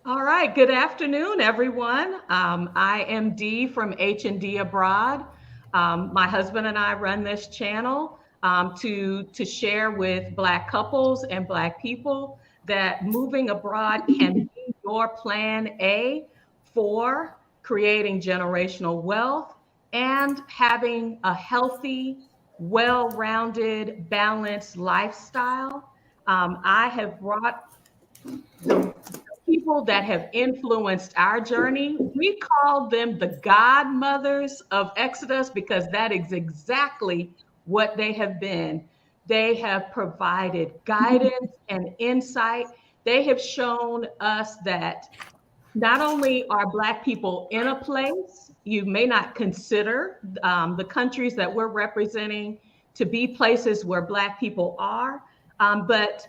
All right. Good afternoon, everyone. I am Dee from H&D Abroad. My husband and I run this channel to share with Black couples and Black people that moving abroad can be your plan A for creating generational wealth and having a healthy, well-rounded, balanced lifestyle. I have brought the people that have influenced our journey. We call them the godmothers of Exodus because that is exactly what they have been. They have provided guidance and insight. They have shown us that not only are Black people in a place, you may not consider the countries that we're representing to be places where Black people are, but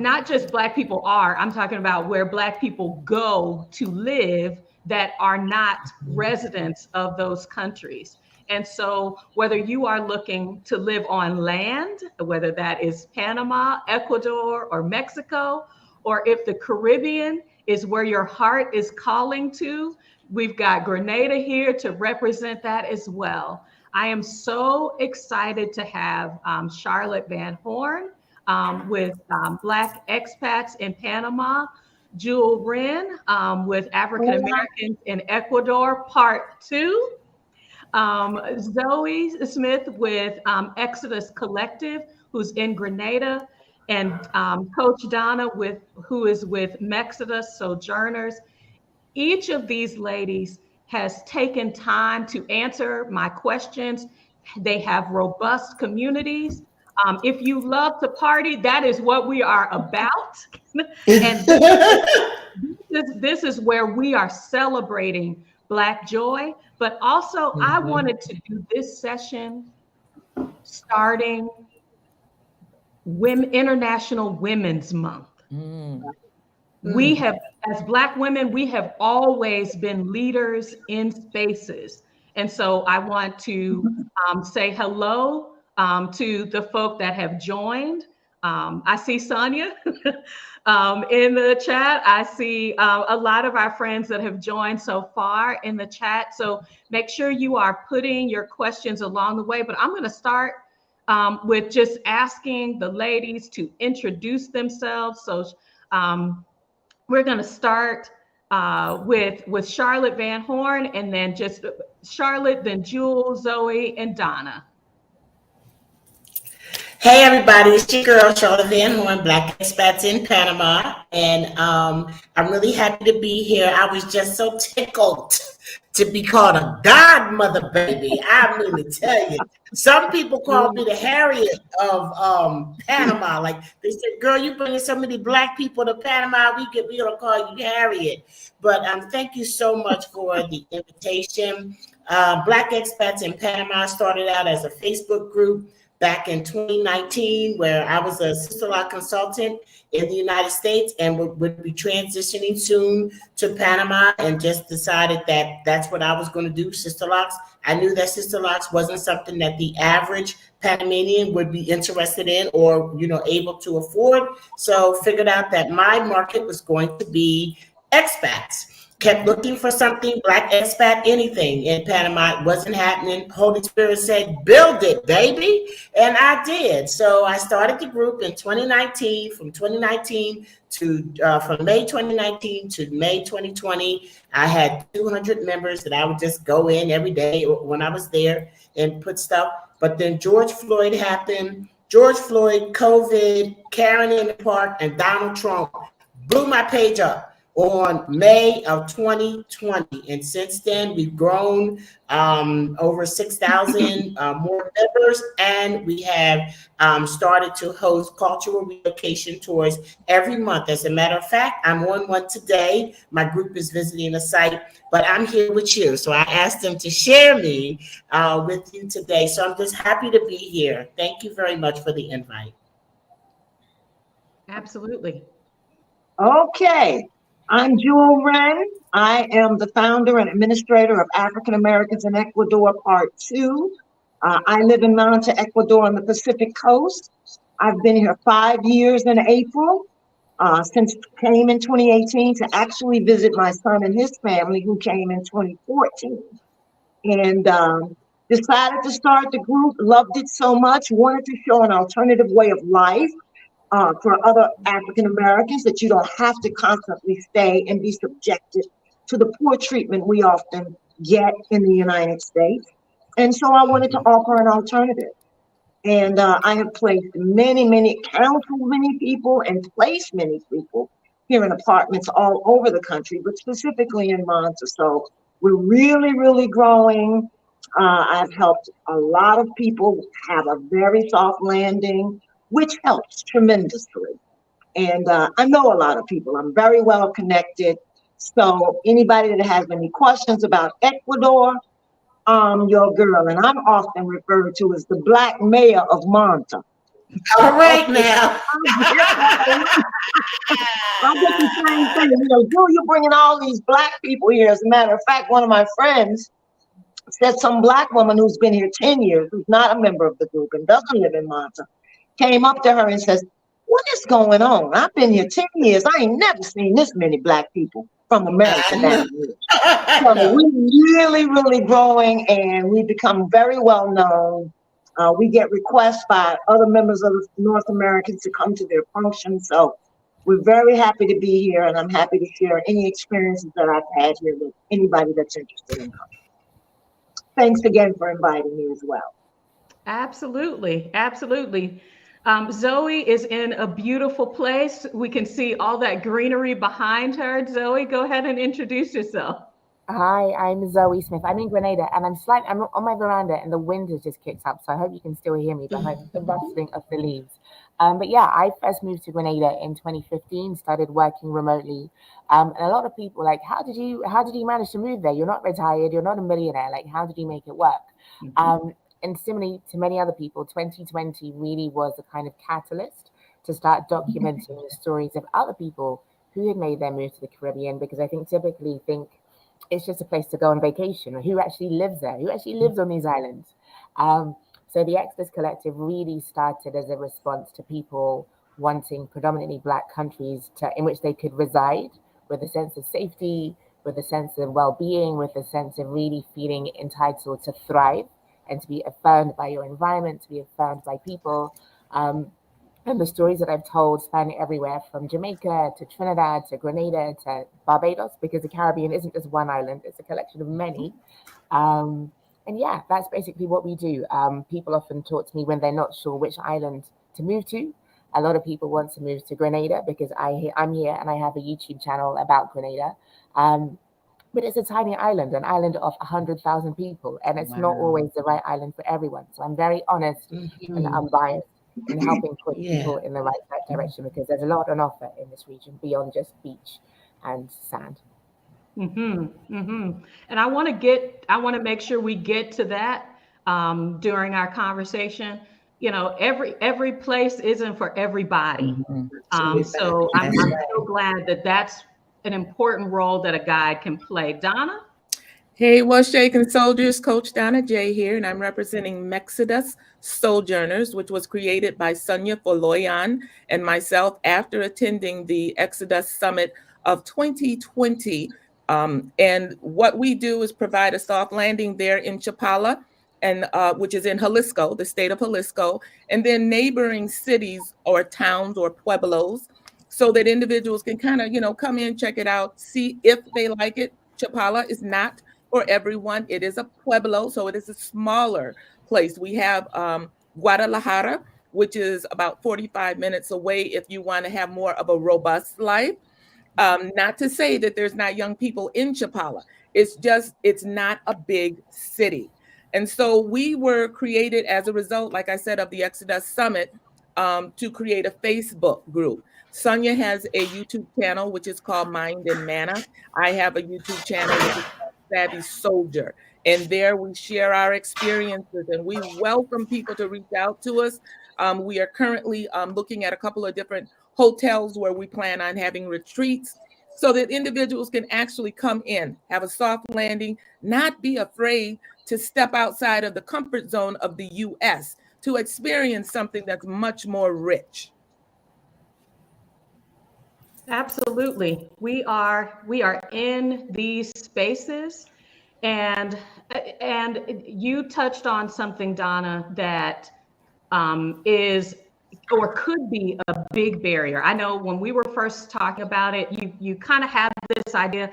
not just Black people are, I'm talking about where Black people go to live that are not residents of those countries. And so, whether you are looking to live on land, whether that is Panama, Ecuador, or Mexico, or if the Caribbean is where your heart is calling to, we've got Grenada here to represent that as well. I am so excited to have Charlotte Van Horn with Black expats in Panama, Jewel Wren with African Americans in Ecuador, part two. Zoe Smith with Exodus Collective, who's in Grenada, and Coach Donna who is with Mexodus Sojourners. Each of these ladies has taken time to answer my questions. They have robust communities. If you love to party, that is what we are about. And this is where we are celebrating Black joy. But also, I wanted to do this session starting International Women's Month. We have, as Black women, we have always been leaders in spaces. And so I want to say hello to the folk that have joined. I see Sonia in the chat. I see a lot of our friends that have joined so far in the chat. So make sure you are putting your questions along the way. But I'm going to start with just asking the ladies to introduce themselves. So we're going to start with Charlotte Van Horn, and then just Charlotte, then Jewel, Zoe, and Donna. Hey everybody, it's your girl Charlotte Van Horn, Black expats in Panama, and I'm really happy to be here. I was just so tickled to be called a godmother, baby. I mean to tell you, some people call me the Harriet of Panama. Like they said, "Girl, you bringing so many Black people to Panama, we gonna call you Harriet." But thank you so much for the invitation. Black expats in Panama started out as a Facebook group back in 2019, where I was a sister law consultant in the United States and would be transitioning soon to Panama, and just decided that that's what I was going to do, sister locks. I knew that sister locks wasn't something that the average Panamanian would be interested in or, able to afford. So figured out that my market was going to be expats. Kept looking for something, Black expat, anything in Panama. It wasn't happening. Holy Spirit said, build it, baby. And I did. So I started the group in 2019, from 2019 from May 2019 to May 2020. I had 200 members that I would just go in every day when I was there and put stuff. But then George Floyd happened. George Floyd, COVID, Karen in the park, and Donald Trump blew my page up on May of 2020. And since then, we've grown over 6,000 more members, and we have started to host cultural relocation tours every month. As a matter of fact, I'm on one today. My group is visiting a site, but I'm here with you. So I asked them to share me with you today. So I'm just happy to be here. Thank you very much for the invite. Absolutely. Okay. I'm Jewel Wren. I am the founder and administrator of African Americans in Ecuador, Part 2. I live in Manta, Ecuador on the Pacific Coast. I've been here 5 years in April. since came in 2018 to actually visit my son and his family who came in 2014. And decided to start the group, loved it so much, wanted to show an alternative way of life for other African Americans, that you don't have to constantly stay and be subjected to the poor treatment we often get in the United States. And so I wanted to offer an alternative. And I have placed counseled many people and placed many people here in apartments all over the country, but specifically in Monza. So we're really, really growing. I've helped a lot of people have a very soft landing, which helps tremendously. And I know a lot of people. I'm very well connected. So anybody that has any questions about Ecuador, your girl, and I'm often referred to as the Black Mayor of Monta. All right now. I get the same thing. You're bringing all these Black people here. As a matter of fact, one of my friends said some Black woman who's been here 10 years, who's not a member of the group and doesn't live in Monta, came up to her and says, "What is going on? I've been here 10 years. I ain't never seen this many Black people from America down here." So we're really, really growing, and we become very well known. We get requests by other members of the North Americans to come to their functions. So we're very happy to be here, and I'm happy to share any experiences that I've had here with anybody that's interested in coming. Thanks again for inviting me as well. Absolutely, absolutely. Zoe is in a beautiful place. We can see all that greenery behind her. Zoe, go ahead and introduce yourself. Hi, I'm Zoe Smith. I'm in Grenada, and I'm on my veranda, and the wind has just kicked up, so I hope you can still hear me behind the rustling of the leaves. But yeah, I first moved to Grenada in 2015, started working remotely, and a lot of people like, how did you manage to move there? You're not retired, you're not a millionaire. Like, how did you make it work? And similarly to many other people, 2020 really was a kind of catalyst to start documenting the stories of other people who had made their move to the Caribbean, because I typically think it's just a place to go on vacation, or who actually lives there, who actually lives on these islands. So the Exodus Collective really started as a response to people wanting predominantly Black countries in which they could reside with a sense of safety, with a sense of well-being, with a sense of really feeling entitled to thrive and to be affirmed by your environment, to be affirmed by people. And the stories that I've told span everywhere from Jamaica to Trinidad to Grenada to Barbados, because the Caribbean isn't just one island, it's a collection of many. And yeah, that's basically what we do. People often talk to me when they're not sure which island to move to. A lot of people want to move to Grenada because I'm here and I have a YouTube channel about Grenada. But it's a tiny island, an island of 100,000 people, and it's not always the right island for everyone. So I'm very honest and unbiased in helping put people in the right direction, because there's a lot on offer in this region beyond just beach and sand. And I want to make sure we get to that during our conversation. Every place isn't for everybody. So I'm so glad that that's an important role that a guide can play. Donna? Hey, What's Shaking Soldiers, Coach Donna J here, and I'm representing Mexodus Sojourners, which was created by Sonia Foloyan and myself after attending the Exodus Summit of 2020. And what we do is provide a soft landing there in Chapala, and which is in Jalisco, the state of Jalisco, and then neighboring cities or towns or pueblos, so that individuals can kind of, come in, check it out, see if they like it. Chapala is not for everyone. It is a pueblo, so it is a smaller place. We have Guadalajara, which is about 45 minutes away if you want to have more of a robust life. Not to say that there's not young people in Chapala. It's not a big city. And so we were created as a result, like I said, of the Exodus Summit to create a Facebook group. Sonia has a YouTube channel, which is called Mind and Manna. I have a YouTube channel, which is called Savvy Soldier. And there we share our experiences, and we welcome people to reach out to us. We are currently looking at a couple of different hotels where we plan on having retreats, so that individuals can actually come in, have a soft landing, not be afraid to step outside of the comfort zone of the US to experience something that's much more rich. Absolutely. We are in these spaces, and you touched on something, Donna, that is or could be a big barrier. I know when we were first talking about it, you kind of have this idea,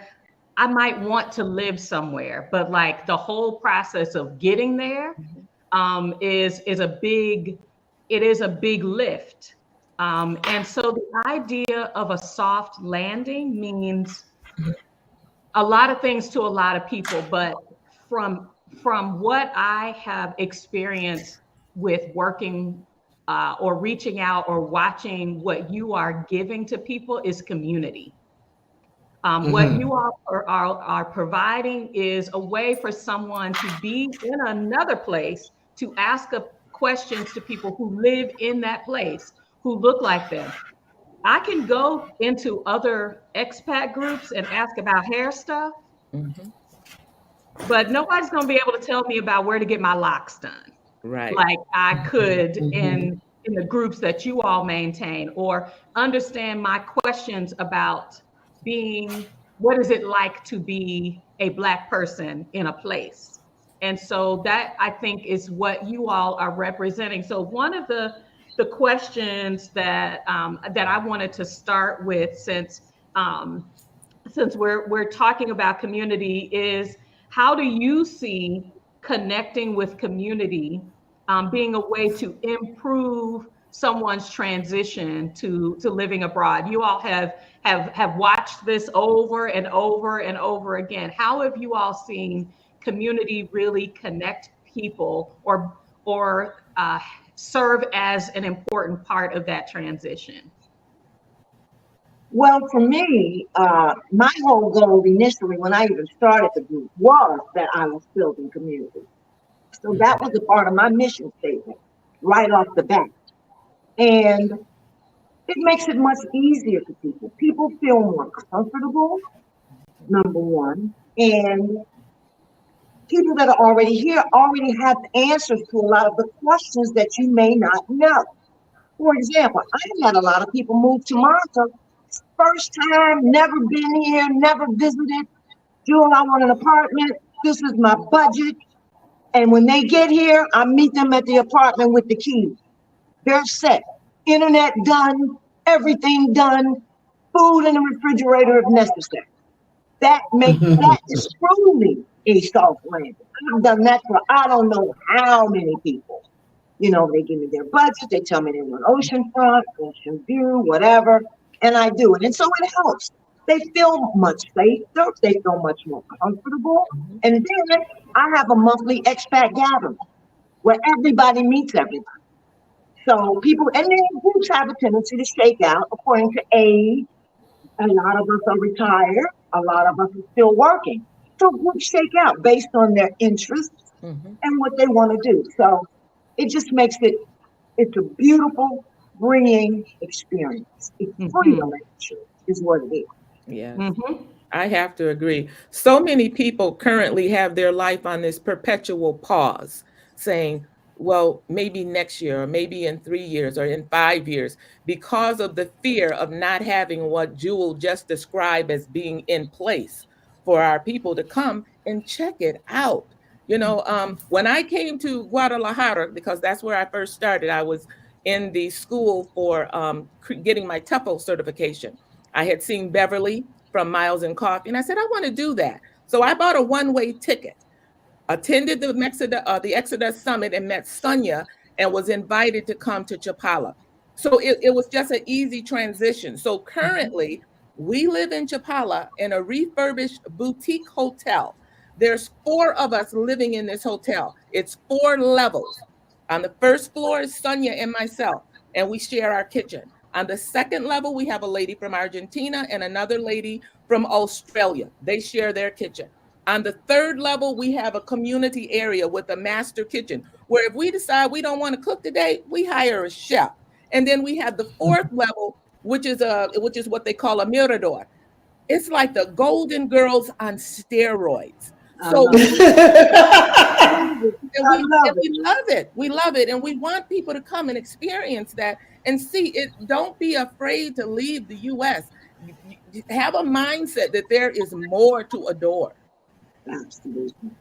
I might want to live somewhere, but like the whole process of getting there is a big, it is a big lift. And so the idea of a soft landing means a lot of things to a lot of people, but from what I have experienced with working or reaching out or watching what you are giving to people is community. What you all are providing is a way for someone to be in another place to ask questions to people who live in that place, who look like them. I can go into other expat groups and ask about hair stuff, but nobody's going to be able to tell me about where to get my locks done. Right. Like I could in the groups that you all maintain, or understand my questions about being, what is it like to be a Black person in a place? And so that, I think, is what you all are representing. So one of the questions that that I wanted to start with, since we're talking about community, is how do you see connecting with community being a way to improve someone's transition to living abroad? You all have watched this over and over and over again. How have you all seen community really connect people, or serve as an important part of that transition? Well, for me, my whole goal initially, when I even started the group, was that I was building community. So that was a part of my mission statement right off the bat. And it makes it much easier for people. People feel more comfortable, number one. And people that are already here already have answers to a lot of the questions that you may not know. For example, I've had a lot of people move to Malta, first time, never been here, never visited. Jewel, I want an apartment. This is my budget. And when they get here, I meet them at the apartment with the keys. They're set. Internet done, everything done, food in the refrigerator if necessary. That is truly a soft landing. I've done that for I don't know how many people. You know, they give me their budget, they tell me they want oceanfront, ocean view, whatever, and I do it. And so it helps. They feel much safer, they feel much more comfortable. And then I have a monthly expat gathering where everybody meets everybody. So people, and then groups have a tendency to shake out according to age. A lot of us are retired, a lot of us are still working. So groups shake out based on their interests and what they want to do. So it just makes it's a beautiful, freeing experience. It's freedom, is what it is. Yeah, I have to agree. So many people currently have their life on this perpetual pause, saying, well, maybe next year, or maybe in 3 years, or in 5 years, because of the fear of not having what Jewel just described as being in place for our people to come and check it out. You know, when I came to Guadalajara, because that's where I first started, I was in the school for getting my TEFL certification. I had seen Beverly from Miles and Coffee, and I said, I want to do that. So I bought a one-way ticket, attended the Exodus Summit, and met Sonia, and was invited to come to Chapala. So it was just an easy transition. So currently, we live in Chapala in a refurbished boutique hotel. There's 4 of us living in this hotel. It's 4 levels. On the first floor is Sonia and myself, and we share our kitchen. On the second level, we have a lady from Argentina and another lady from Australia. They share their kitchen. On the third level, we have a community area with a master kitchen, where if we decide we don't want to cook today, we hire a chef. And then we have the 4th level, which is what they call a mirador. It's like the Golden Girls on steroids. So we love it. We love it. And we want people to come and experience that and see it. Don't be afraid to leave the US. have a mindset that there is more to adore. Absolutely.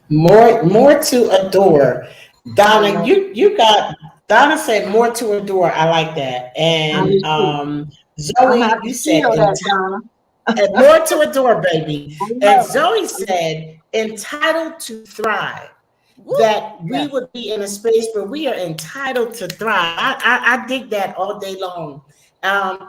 More to adore. Donna, you got Donna said more to adore. I like that. I And was too. I'm gonna Zoe, have you to said steal that, Donna. and more to adore, baby. I And love Zoe it. said entitled to thrive. Woo! That we Yes. would be in a space where we are entitled to thrive. I dig that all day long.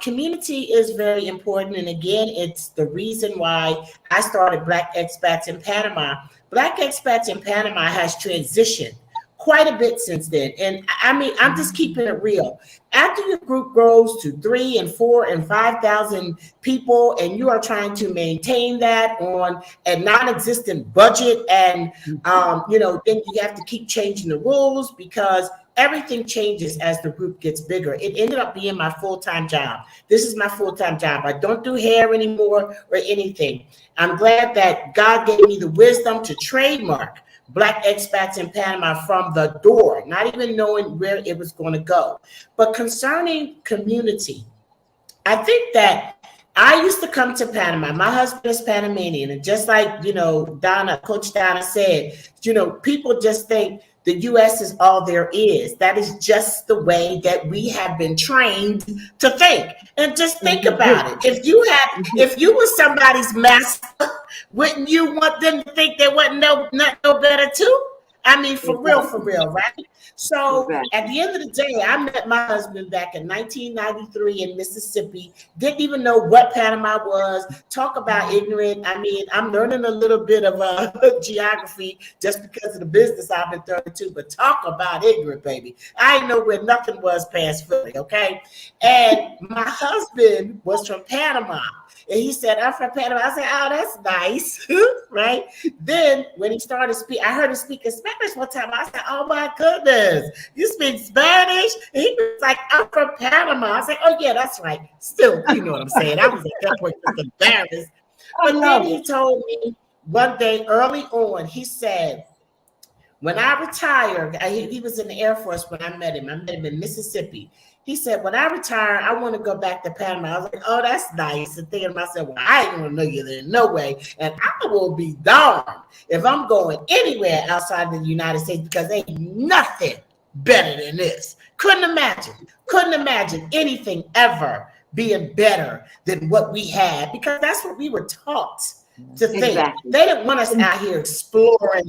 Community is very important. And again, it's the reason why I started Black Expats in Panama. Black Expats in Panama has transitioned quite a bit since then. And I mean, I'm just keeping it real. After your group grows to 3 and 4 and 5,000 people, and you are trying to maintain that on a non-existent budget, and then you have to keep changing the rules because everything changes as the group gets bigger. It ended up being my full-time job. This is my full-time job. I don't do hair anymore or anything. I'm glad that God gave me the wisdom to trademark Black Expats in Panama from the door, not even knowing where it was going to go. But concerning community, I think that I used to come to Panama. My husband is Panamanian. And just like, Coach Donna said, people just think the U.S. is all there is. That is just the way that we have been trained to think. And just think about it. If you were somebody's master, wouldn't you want them to think they wasn't no better too? I mean, for real, right? So at the end of the day, I met my husband back in 1993 in Mississippi. Didn't even know what Panama was. Talk about ignorant. I mean, I'm learning a little bit of geography just because of the business I've been thrown into. But talk about ignorant, baby. I didn't know where nothing was past Philly, okay? And my husband was from Panama. And he said, I'm from Panama. I said, oh, that's nice, right? Then when he started speaking, I heard him speak in Spanish one time. I said, oh, my goodness, you speak Spanish? And he was like, I'm from Panama. I said, oh, yeah, that's right. Still, you know what I'm saying? I was at that point just embarrassed. But then he told me one day early on, he said, when I retired, he was in the Air Force when I met him. I met him in Mississippi. He said, when I retire, I want to go back to Panama. I was like, oh, that's nice. And thinking to myself, well, I ain't going to know you there, no way. And I will be darned if I'm going anywhere outside of the United States because ain't nothing better than this. Couldn't imagine anything ever being better than what we had because that's what we were taught to think. Exactly. They didn't want us out here exploring.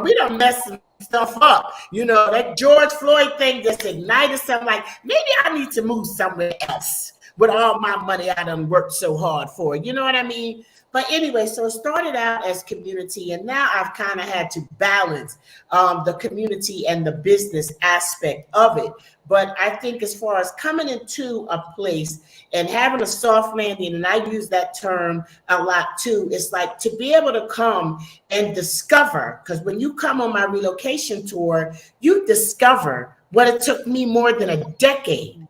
We don't mess stuff up. That George Floyd thing just ignited something like, maybe I need to move somewhere else with all my money I done worked so hard for. You know what I mean? But anyway, so it started out as community, and now I've kind of had to balance the community and the business aspect of it. But I think as far as coming into a place and having a soft landing, and I use that term a lot too, it's like to be able to come and discover, because when you come on my relocation tour, you discover what it took me more than a decade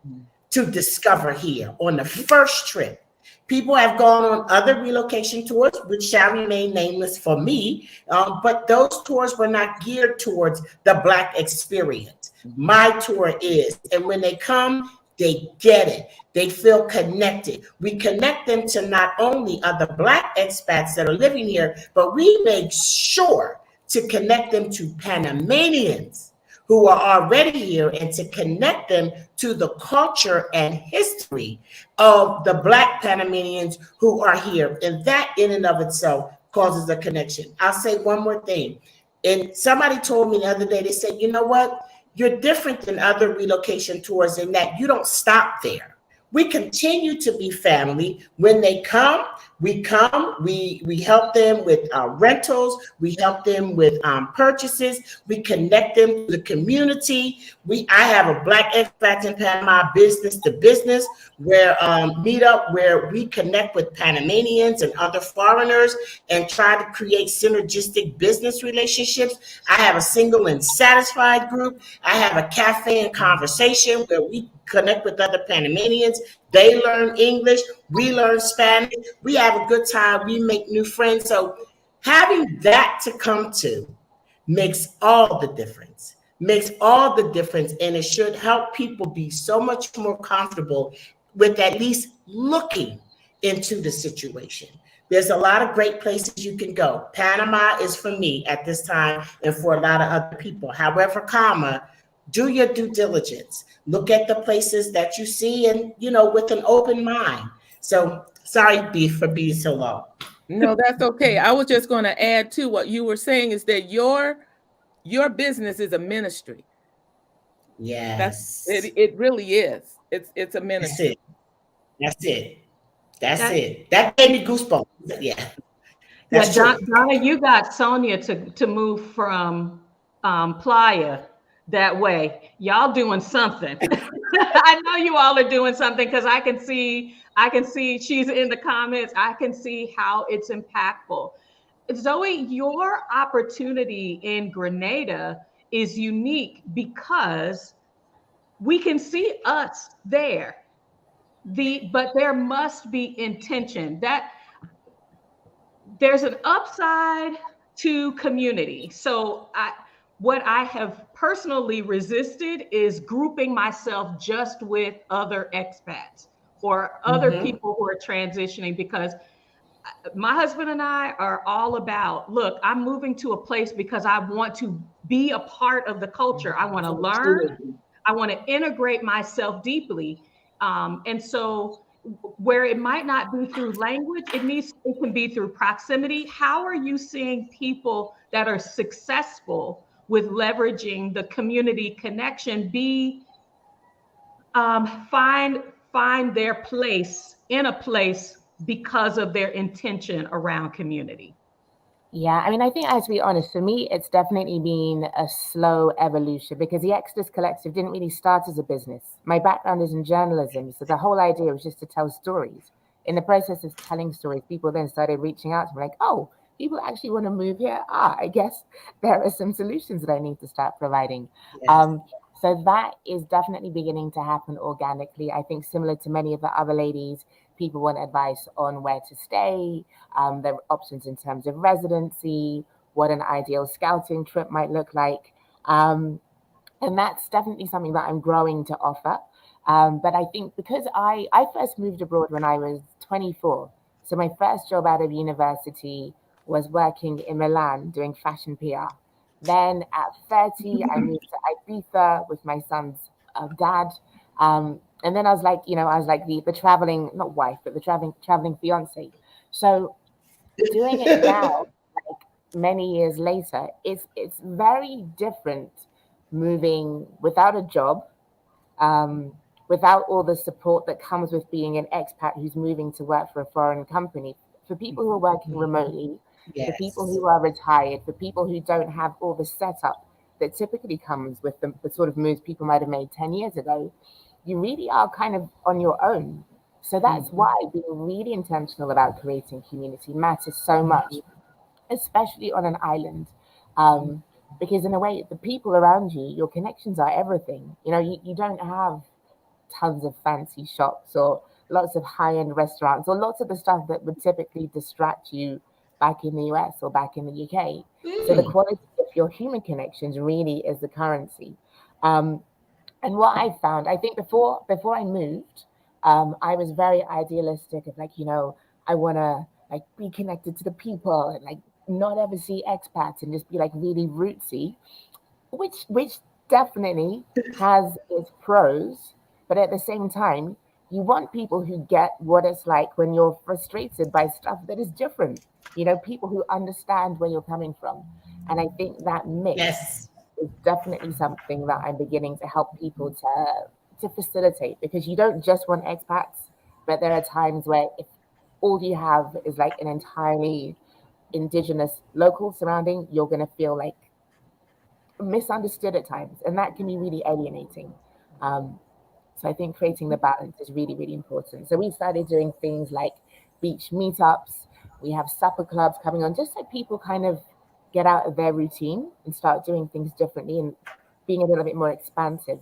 to discover here on the first trip. People have gone on other relocation tours, which shall remain nameless for me, but those tours were not geared towards the Black experience. My tour is, and when they come, they get it. They feel connected. We connect them to not only other Black expats that are living here, but we make sure to connect them to Panamanians who are already here and to connect them to the culture and history of the Black Panamanians who are here. And that in and of itself causes a connection. I'll say one more thing. And somebody told me the other day, they said, you know what? You're different than other relocation tours in that you don't stop there. We continue to be family. When they come, we help them with rentals. We help them with purchases. We connect them to the community. I have a Black Expats in Panama business to business where meetup where we connect with Panamanians and other foreigners and try to create synergistic business relationships. I have a single and satisfied group. I have a cafe and conversation where we connect with other Panamanians. They learn English. We learn Spanish. We have a good time. We make new friends. So having that to come to makes all the difference. And it should help people be so much more comfortable with at least looking into the situation. There's a lot of great places you can go. Panama is for me at this time and for a lot of other people. However, comma, do your due diligence. Look at the places that you see and, with an open mind. So sorry, Beef, for being so long. No, that's okay. I was just going to add to what you were saying is that your business is a ministry. Yes. It really is. It's a ministry. That's it. That gave me goosebumps. Yeah. That's true. Donna, you got Sonia to move from Playa that way. Y'all doing something. I know you all are doing something because I can see she's in the comments. I can see how it's impactful. Zoe, your opportunity in Grenada is unique because we can see us there. But there must be intention. That there's an upside to community. So what I have personally resisted is grouping myself just with other expats or other people who are transitioning, because my husband and I are all about, look, I'm moving to a place because I want to be a part of the culture. I want to learn. I want to integrate myself deeply. And so where it might not be through language, it can be through proximity. How are you seeing people that are successful with leveraging the community connection find their place in a place because of their intention around community? Yeah, I mean, I think, to be honest, for me, it's definitely been a slow evolution because the Exodus Collective didn't really start as a business. My background is in journalism, so the whole idea was just to tell stories. In the process of telling stories, people then started reaching out to me like, oh, people actually want to move here. I guess there are some solutions that I need to start providing. Yes. So that is definitely beginning to happen organically. I think similar to many of the other ladies, people want advice on where to stay, their options in terms of residency, what an ideal scouting trip might look like. And that's definitely something that I'm growing to offer. But I think because I first moved abroad when I was 24. So my first job out of university was working in Milan doing fashion PR. Then at 30, I moved to Ibiza with my son's dad. And then I was like the traveling, not wife, but the traveling fiance. So doing it now, like many years later, it's very different moving without a job, without all the support that comes with being an expat who's moving to work for a foreign company. For people who are working remotely, yes. For people who are retired, for people who don't have all the setup that typically comes with the sort of moves people might have made 10 years ago, you really are kind of on your own. So that's why being really intentional about creating community matters so much, especially on an island. Because in a way, the people around you, your connections are everything. You don't have tons of fancy shops or lots of high-end restaurants or lots of the stuff that would typically distract you back in the US or back in the UK. So the quality of your human connections really is the currency. And what I found, I think before I moved, I was very idealistic of I want to be connected to the people and not ever see expats and just be really rootsy, which definitely has its pros, but at the same time, you want people who get what it's like when you're frustrated by stuff that is different. People who understand where you're coming from. And I think that mix is definitely something that I'm beginning to help people to facilitate, because you don't just want expats, but there are times where if all you have is an entirely indigenous local surrounding, you're going to feel misunderstood at times, and that can be really alienating. So I think creating the balance is really, really important. So we started doing things like beach meetups. We have supper clubs coming on, just so people kind of get out of their routine and start doing things differently and being a little bit more expansive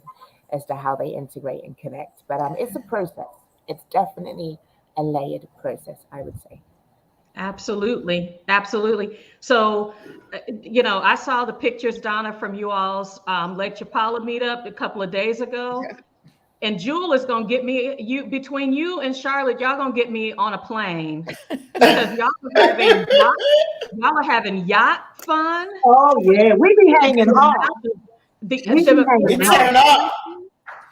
as to how they integrate and connect. But it's a process. It's definitely a layered process, I would say. Absolutely. So, I saw the pictures, Donna, from you all's Lake Chapala meetup a couple of days ago. And Jewel is gonna get me, between you and Charlotte, y'all gonna get me on a plane because y'all are having yacht fun. Oh yeah, we be hanging hard. The, We be hanging Turn hard. up.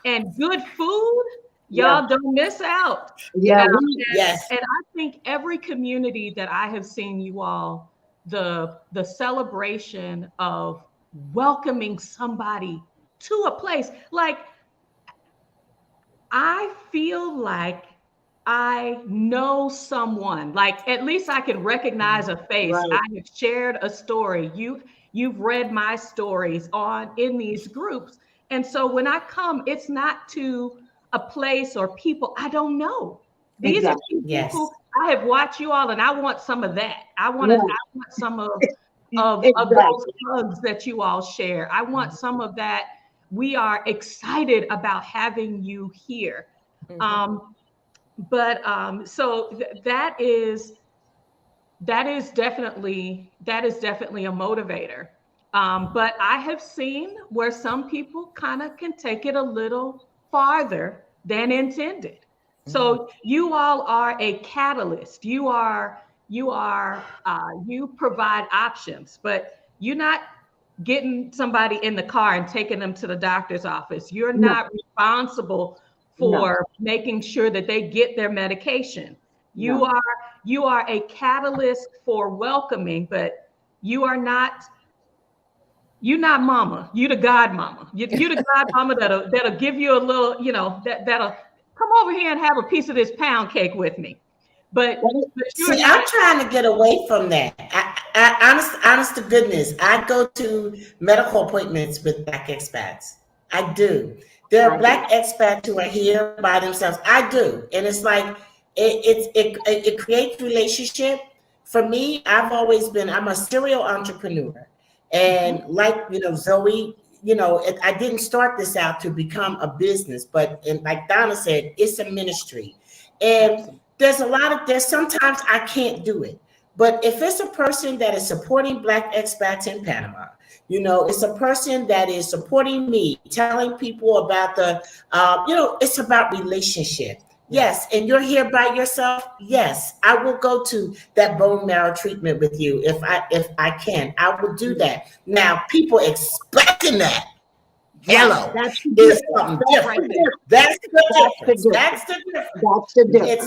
and good food, Yeah. y'all don't miss out. Yeah, Yes. And I think every community that I have seen you all, the celebration of welcoming somebody to a place, like I feel like I know someone, like at least I can recognize a face. Right. I have shared a story. You've read my stories in these groups. And so when I come, it's not to a place or people I don't know. These are Exactly. people Yes. who I have watched you all, and I want some of that. I want some of Exactly. those hugs that you all share. I want some of that. We are excited about having you here. So that is definitely a motivator. But I have seen where some people kind of can take it a little farther than intended. So you all are a catalyst. You provide options, but you're not getting somebody in the car and taking them to the doctor's office. You're No. not responsible No. for making sure that they get their medication. You No. are a catalyst for welcoming, but you're not mama. You the godmama. You the godmama that'll give you a little, that'll come over here and have a piece of this pound cake with me. But you're See, not. I'm trying to get away from that. Honest to goodness, I go to medical appointments with Black expats. I do. There are Black expats who are here by themselves. I do, and it's like it creates relationship. For me, I'm a serial entrepreneur, and Zoe, I didn't start this out to become a business, but like Donna said, it's a ministry, and there's sometimes I can't do it. But if it's a person that is supporting Black expats in Panama, it's a person that is supporting me, telling people about it's about relationship. Yes, and you're here by yourself. Yes, I will go to that bone marrow treatment with you if I can. I will do that. Now, people expecting that. Hello, is something different. That's the difference. That's the difference.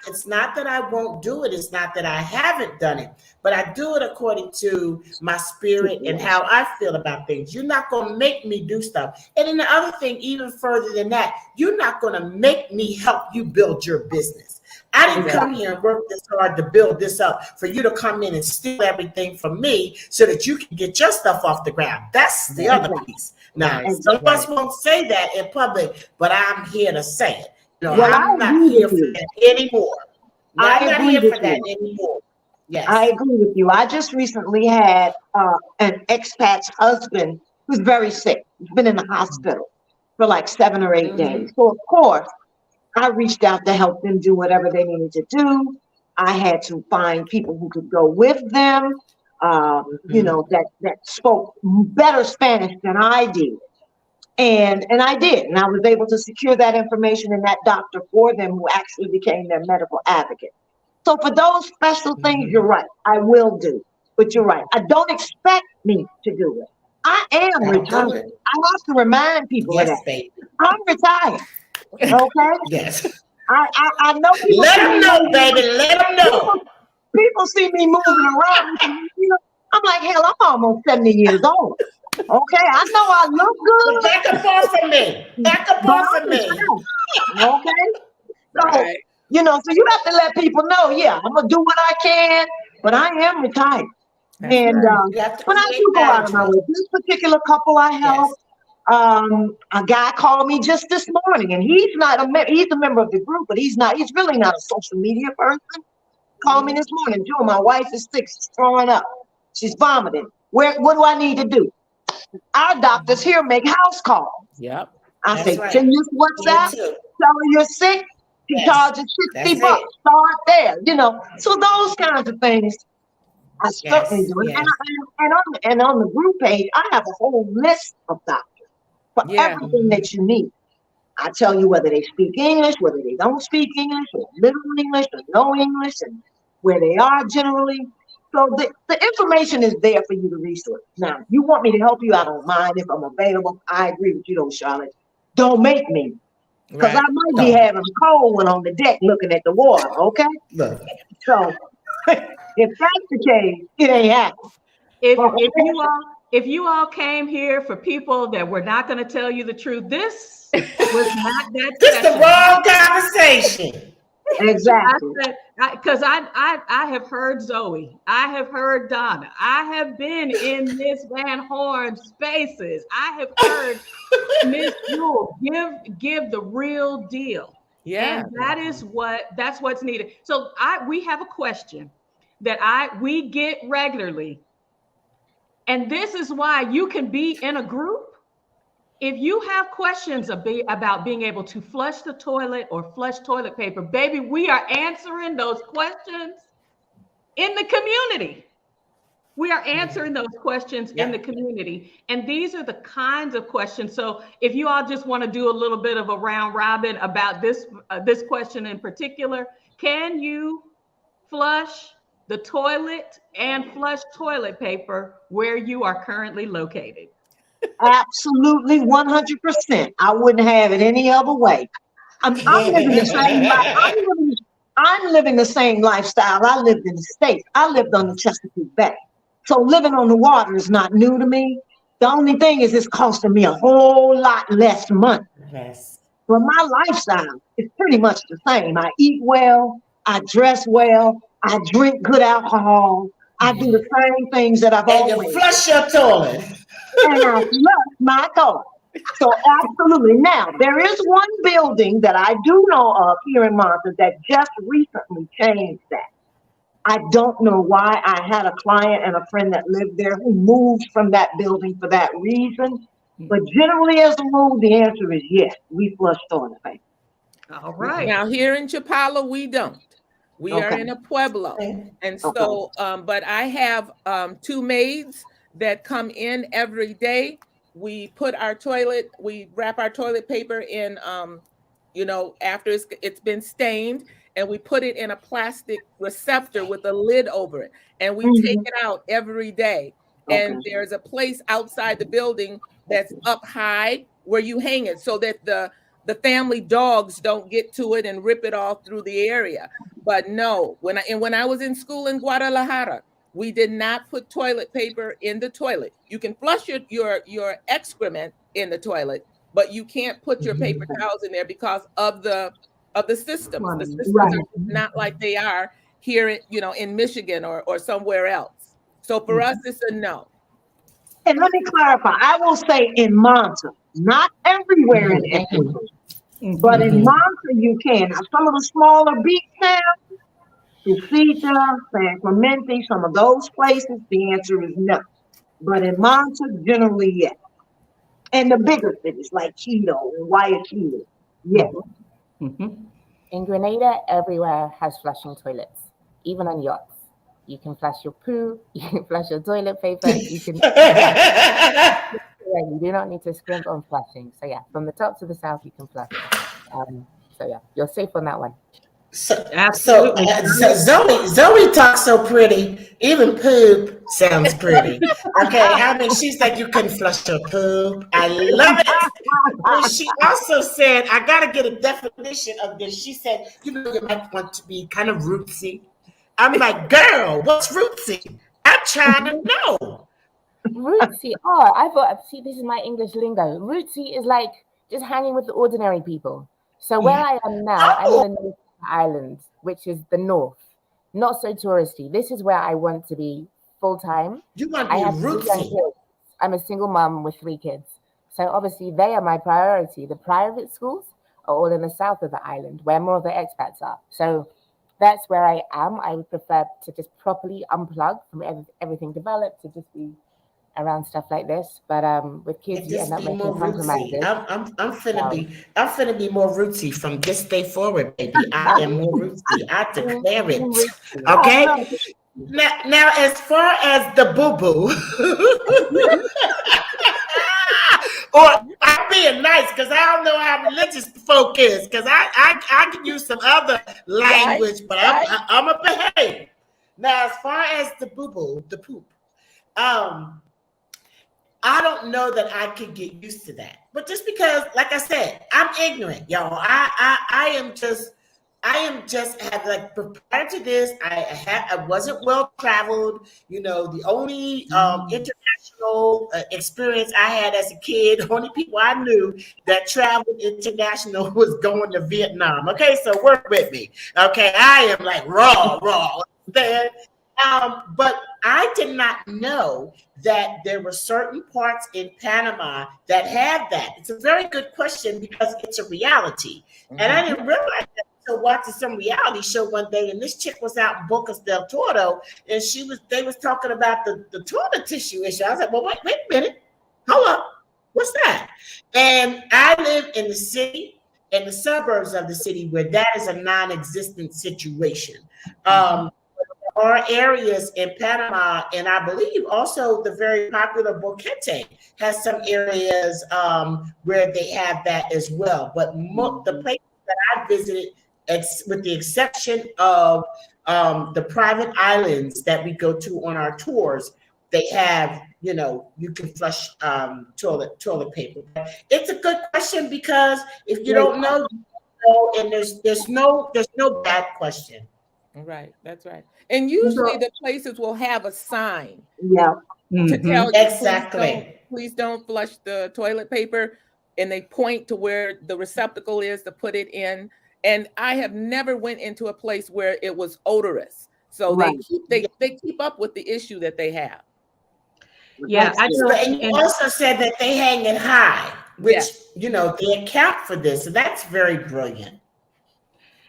It's not that I won't do it. It's not that I haven't done it, but I do it according to my spirit and how I feel about things. You're not going to make me do stuff. And then the other thing, even further than that, you're not going to make me help you build your business. I didn't come here and work this hard to build this up for you to come in and steal everything from me so that you can get your stuff off the ground. That's the other piece. Now, some of us won't say that in public, but I'm here to say it. I'm not here for that anymore. I'm not here for that anymore. Yes. I agree with you. I just recently had an expat's husband who's very sick. He's been in the hospital for like 7 or 8 days. So, of course, I reached out to help them do whatever they needed to do. I had to find people who could go with them, that spoke better Spanish than I did. And I did. And I was able to secure that information and that doctor for them who actually became their medical advocate. So for those special things, you're right, I will do. But you're right, I don't expect me to do it. I am retired. I have to remind people of that. Baby. I'm retired. Okay? Yes. I know people. Let them know, baby. Let them know. People see me moving around. I'm like, hell, I'm almost 70 years old. Okay, I know I look good. Back up off of me. Back up off of me. Okay? So, so you have to let people know, I'm going to do what I can, but I am retired. But I do go out of my way. This particular couple I helped, a guy called me just this morning, and he's a member of the group, but he's really not a social media person. Called me this morning, Joe, my wife is sick, she's throwing up, she's vomiting. What do I need to do? Our doctors here make house calls. Yep. I say, send you WhatsApp, tell her you're sick, he charges $60. Start there, So those kinds of things I certainly do. Yes. And on the group page, I have a whole list of doctors for everything that you need. I tell you whether they speak English, whether they don't speak English, or little English, or no English, and where they are generally. So the information is there for you to research. Now, you want me to help you, I don't mind if I'm available. I agree with you though, Charlotte. Don't make me. Because I might be having a cold one on the deck looking at the water, okay? Look. So if that's the case, it ain't happening. If you all came here for people that were not going to tell you the truth, this was not that. This is the wrong conversation. Exactly. Because I have heard Zoe, I have heard Donna, I have been in Miss Van Horn spaces. I have heard Miss Jewel give the real deal. Yeah. And that's what's needed. So we have a question that we get regularly. And this is why you can be in a group. If you have questions about being able to flush the toilet or flush toilet paper, baby, we are answering those questions in the community. We are answering those questions in the community. And these are the kinds of questions. So if you all just want to do a little bit of a round robin about this question in particular, can you flush the toilet and flush toilet paper where you are currently located? Absolutely, 100%. I wouldn't have it any other way. I'm living the same life. I'm living the same lifestyle I lived in the States. I lived on the Chesapeake Bay. So living on the water is not new to me. The only thing is it's costing me a whole lot less money. Yes. But my lifestyle is pretty much the same. I eat well, I dress well, I drink good alcohol, I do the same things that I've always done. And you flush your toilet. And I flush my toilet. So absolutely. Now, there is one building that I do know of here in Monza that just recently changed that. I don't know why. I had a client and a friend that lived there who moved from that building for that reason. But generally, as a rule, the answer is yes. We flush toilet paper. All right. Now, here in Chapala, we don't. We are in a pueblo. And so, but I have 2 maids that come in every day. We put we wrap our toilet paper in, after it's been stained, and we put it in a plastic receptor with a lid over it. And we take it out every day. And there's a place outside the building that's up high where you hang it so that the family dogs don't get to it and rip it all through the area. But no, when I was in school in Guadalajara, we did not put toilet paper in the toilet. You can flush your excrement in the toilet, but you can't put your paper towels in there because of the systems. The systems are not like they are here in Michigan or somewhere else. So for us, it's a no. And let me clarify. I will say in Monza, not everywhere in Ecuador, but in Monza you can. Now, some of the smaller beach towns, Tucita, San Clemente, some of those places, the answer is no. But in Monza, generally, yes. And the bigger cities like Quito and Guayaquil, yes. In Grenada, everywhere has flushing toilets, even on yachts. You can flush your poo, you can flush your toilet paper, you can. You do not need to scrimp on flushing. So yeah, from the top to the south, you can flush. So yeah, you're safe on that one. So Zoe talks so pretty. Even poop sounds pretty. Okay, I mean, she's like, you can flush your poop. I love it. But she also said, I gotta get a definition of this. She said, you might want to be kind of rootsy. I'm like, girl, what's rootsy? I'm trying to know. Rootsy. This is my English lingo. Rootsy is like just hanging with the ordinary people. So where I am now, I'm in the North Island, which is the north, not so touristy. This is where I want to be full time. You want to be rootsy. I'm a single mom with 3 kids. So obviously they are my priority. The private schools are all in the south of the island where more of the expats are. So that's where I am. I would prefer to just properly unplug from everything developed, to just be around stuff like this. But with kids, you end up making compromises. I'm finna be more rootsy from this day forward, baby. I am more rootsy. I declare it. Okay. Now, as far as the boo boo, or I've being nice because I don't know how religious folk is. Because I can use some other language, but I'm a behave. Now, as far as the poop, I don't know that I could get used to that. But just because, like I said, I'm ignorant, y'all. I am just have like prior to this, I wasn't well traveled. You know, the only international experience I had as a kid, only people I knew that traveled international was going to Vietnam. Okay, so work with me. Okay, I am like raw. Then, but I did not know that there were certain parts in Panama that had that. It's a very good question because it's a reality, and I didn't realize that. So watching some reality show one day, and this chick was out in Bocas del Toro, and they was talking about the toilet tissue issue. I was like, well, wait a minute, hold up, what's that? And I live in the city, in the suburbs of the city, where that is a non-existent situation. There are areas in Panama, and I believe also the very popular Boquete has some areas where they have that as well. But the places that I visited, with the exception of the private islands that we go to on our tours, they have, you can flush toilet paper. It's a good question because if you don't know, you don't know, and there's no bad question. Right, that's right. And usually the places will have a sign Yeah. to tell you, exactly. Please don't flush the toilet paper, and they point to where the receptacle is to put it in. And I have never went into a place where it was odorous. So Right. they keep up with the issue that they have. Yeah, I know. And you also said that they hang it high, which they account for this. So that's very brilliant.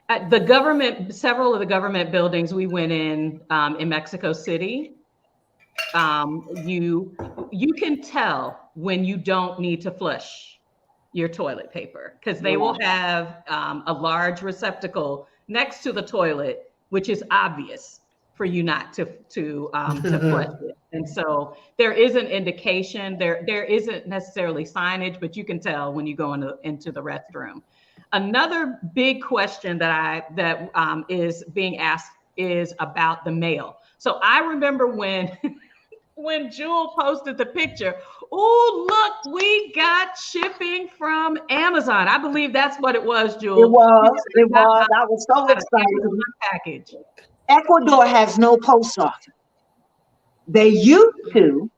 Several of the government buildings we went in Mexico City, you can tell when you don't need to flush your toilet paper because they will have a large receptacle next to the toilet, which is obvious for you not to flush it. And so there is an indication. There isn't necessarily signage, but you can tell when you go into the restroom. Another big question that is being asked is about the mail. So I remember when Jewel posted the picture, oh, look, we got shipping from Amazon. I believe that's what it was, Jewel. It was. I was so excited. Package. Ecuador has no post office. They used to,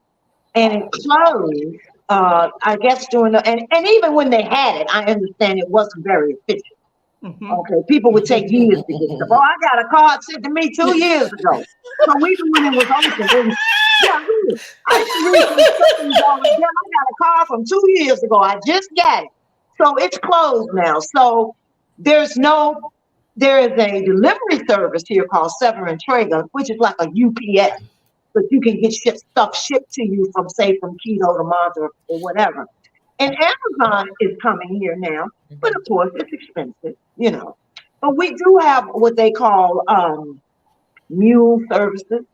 and it closed. I guess and even when they had it, I understand it wasn't very efficient. Mm-hmm. Okay, people would take years to get stuff. Oh, I got a card sent to me 2 years ago. So even when it was open, really. I got a card from 2 years ago. I just got it. So it's closed now. So there is a delivery service here called Sever and Traeger, which is like a UPS. But you can get stuff shipped to you from Quito to Monterey or whatever. And Amazon is coming here now, but of course it's expensive, But we do have what they call mule services,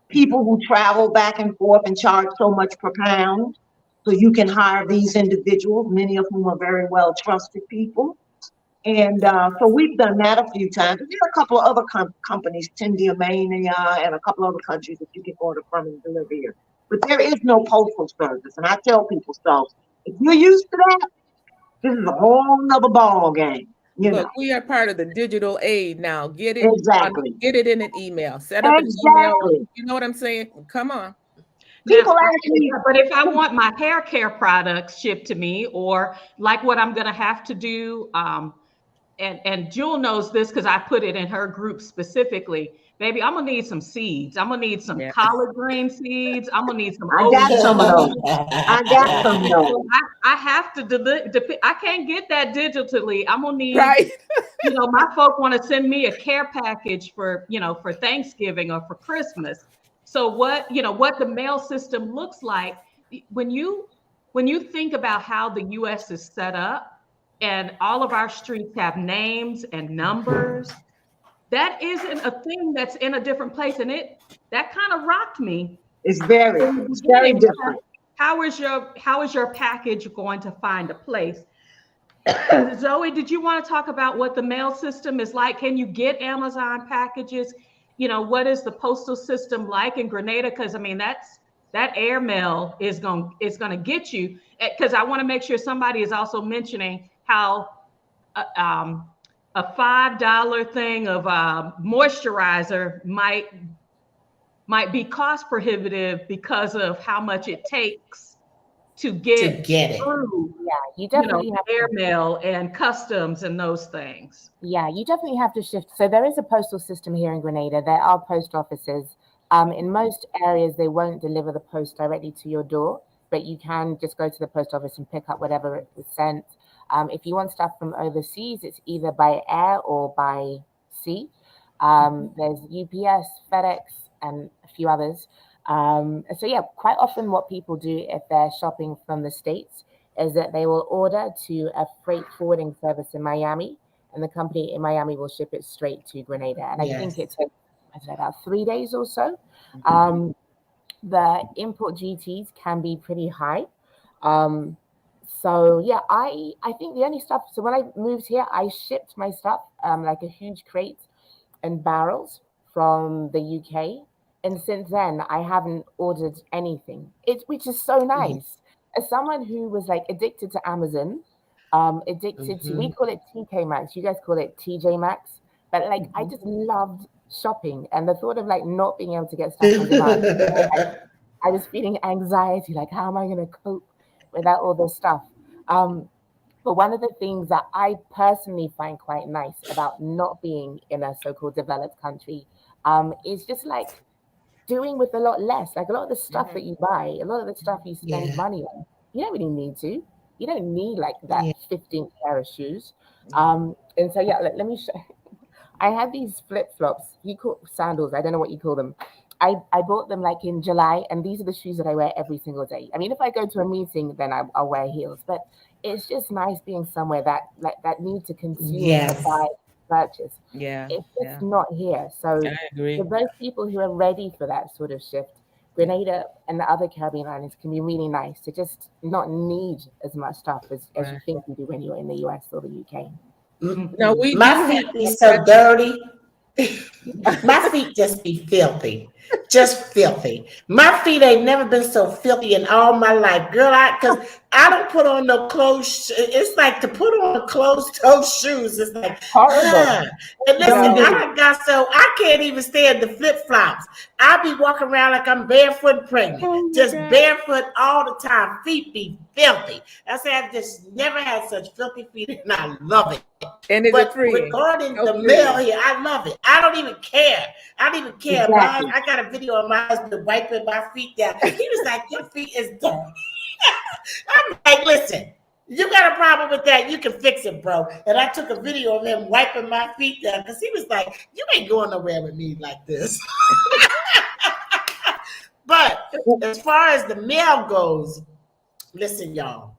people who travel back and forth and charge so much per pound. So you can hire these individuals, many of whom are very well trusted people. And so we've done that a few times. There are a couple of other companies, Tindia Mania, and a couple of other countries that you can order from and deliver here. But there is no postal service. And I tell people, so if you're used to that, this is a whole nother ball game. Look, we are part of the digital age now. Get it exactly. Get it in an email. Set up an email. You know what I'm saying? Come on. People but if I want my hair care products shipped to me, or like what I'm going to have to do, and Jewel knows this because I put it in her group specifically. Baby, I'm gonna need some seeds. I'm gonna need some collard green seeds. I'm gonna need some. I got some of those. I have to I can't get that digitally. I'm gonna need. Right. My folk want to send me a care package for for Thanksgiving or for Christmas. So what the mail system looks like when you think about how the U.S. is set up, and all of our streets have names and numbers. That isn't a thing that's in a different place. And that kind of rocked me. It's very different. how is your package going to find a place? Zoe, did you want to talk about what the mail system is like? Can you get Amazon packages? What is the postal system like in Grenada? Because I mean, that air mail is going to get you. Because I want to make sure somebody is also mentioning how a $5 thing of moisturizer might be cost prohibitive because of how much it takes to get it. through, Yeah, you definitely have airmail and customs and those things. Yeah, you definitely have to shift. So there is a postal system here in Grenada. There are post offices. In most areas, they won't deliver the post directly to your door, but you can just go to the post office and pick up whatever it was sent. If you want stuff from overseas, it's either by air or by sea. There's UPS, FedEx, and a few others. So yeah, quite often what people do if they're shopping from the States is that they will order to a freight forwarding service in Miami, and the company in Miami will ship it straight to Grenada. And I think it takes about 3 days or so. The import duties can be pretty high. So yeah, I think the only stuff, so when I moved here, I shipped my stuff, like a huge crate and barrels from the UK. And since then, I haven't ordered anything, which is so nice. As someone who was like addicted to Amazon, addicted to, we call it TK Maxx, you guys call it TJ Maxx, but like I just loved shopping, and the thought of like not being able to get stuff on demand, I was feeling anxiety, like how am I going to cope without all this stuff? But one of the things that I personally find quite nice about not being in a so-called developed country is just like doing with a lot less. Like a lot of the stuff that you buy, a lot of the stuff you spend money on, you don't really need to. You don't need like that 15th pair of shoes. And so yeah, let me show. I have these flip-flops. You call sandals. I don't know what you call them. I bought them like in July, and these are the shoes that I wear every single day. I mean, if I go to a meeting, then I'll wear heels. But it's just nice being somewhere that need to consume to buy, purchase. It's just not here. So I agree. for those people who are ready for that sort of shift, Grenada and the other Caribbean islands can be really nice to just not need as much stuff as you think you do when you're in the US or the UK. No, my feet be so dirty. My feet just be filthy. Just filthy. My feet ain't never been so filthy in all my life. Girl, because I don't put on no clothes. It's like to put on closed-toe shoes. It's like, And listen, I can't even stand the flip-flops. I be walking around like I'm barefoot pregnant. Just barefoot all the time. Feet be filthy. I say I've just never had such filthy feet, and I love it. And is it free? Regarding the mail here, I love it. I don't even care. Exactly. I got a video of my husband wiping my feet down. He was like, your feet is dirty. I'm like, listen, you got a problem with that, you can fix it, bro. And I took a video of him wiping my feet down because he was like, you ain't going nowhere with me like this. But as far as the mail goes, listen, y'all.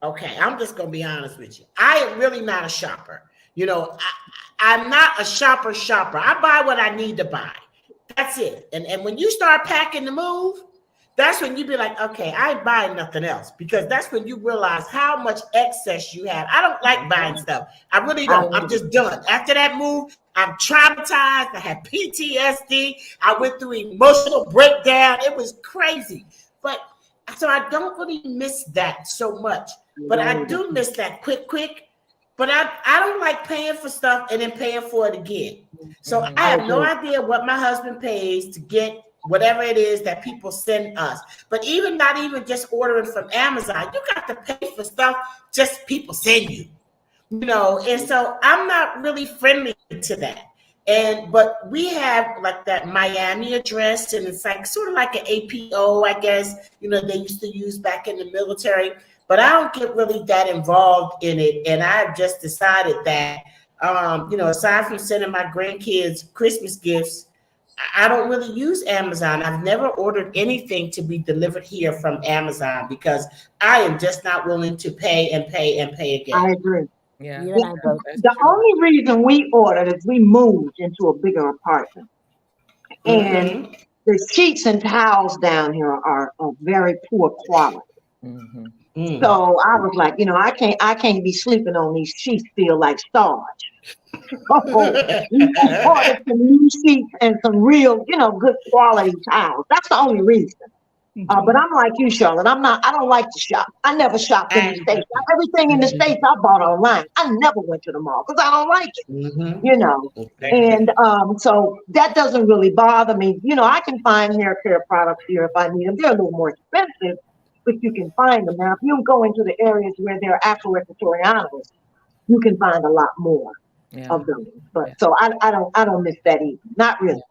Okay, I'm just going to be honest with you. I am really not a shopper. I'm not a shopper. I buy what I need to buy. That's it. And when you start packing to move, that's when you be like, okay, I ain't buying nothing else, because that's when you realize how much excess you have. I don't like buying stuff. I really don't. I'm just done. After that move, I'm traumatized. I had PTSD. I went through emotional breakdown. It was crazy. But so I don't really miss that so much. But I do miss that quick. But I don't like paying for stuff and then paying for it again. So I have no idea what my husband pays to get whatever it is that people send us. But not even just ordering from Amazon, you got to pay for stuff just people send you. And so I'm not really friendly to that. But we have like that Miami address, and it's like sort of like an APO, I guess, they used to use back in the military. But I don't get really that involved in it. And I've just decided that, aside from sending my grandkids Christmas gifts, I don't really use Amazon. I've never ordered anything to be delivered here from Amazon because I am just not willing to pay again. I agree. Yeah. The only reason we ordered is we moved into a bigger apartment. And the sheets and towels down here are of very poor quality. Mhm. So I was like, I can't be sleeping on these sheets feel like starch. So we ordered some new sheets and some real, good quality towels. That's the only reason. But I'm like you, Charlotte. I don't like to shop. I never shopped in the States. Everything in the States I bought online. I never went to the mall because I don't like it, And so that doesn't really bother me. I can find hair care products here if I need them. They're a little more expensive, but you can find them. Now, if you go into the areas where there are Afro-Ecuadorianos, you can find a lot more of them. But so I don't miss that either. Not really.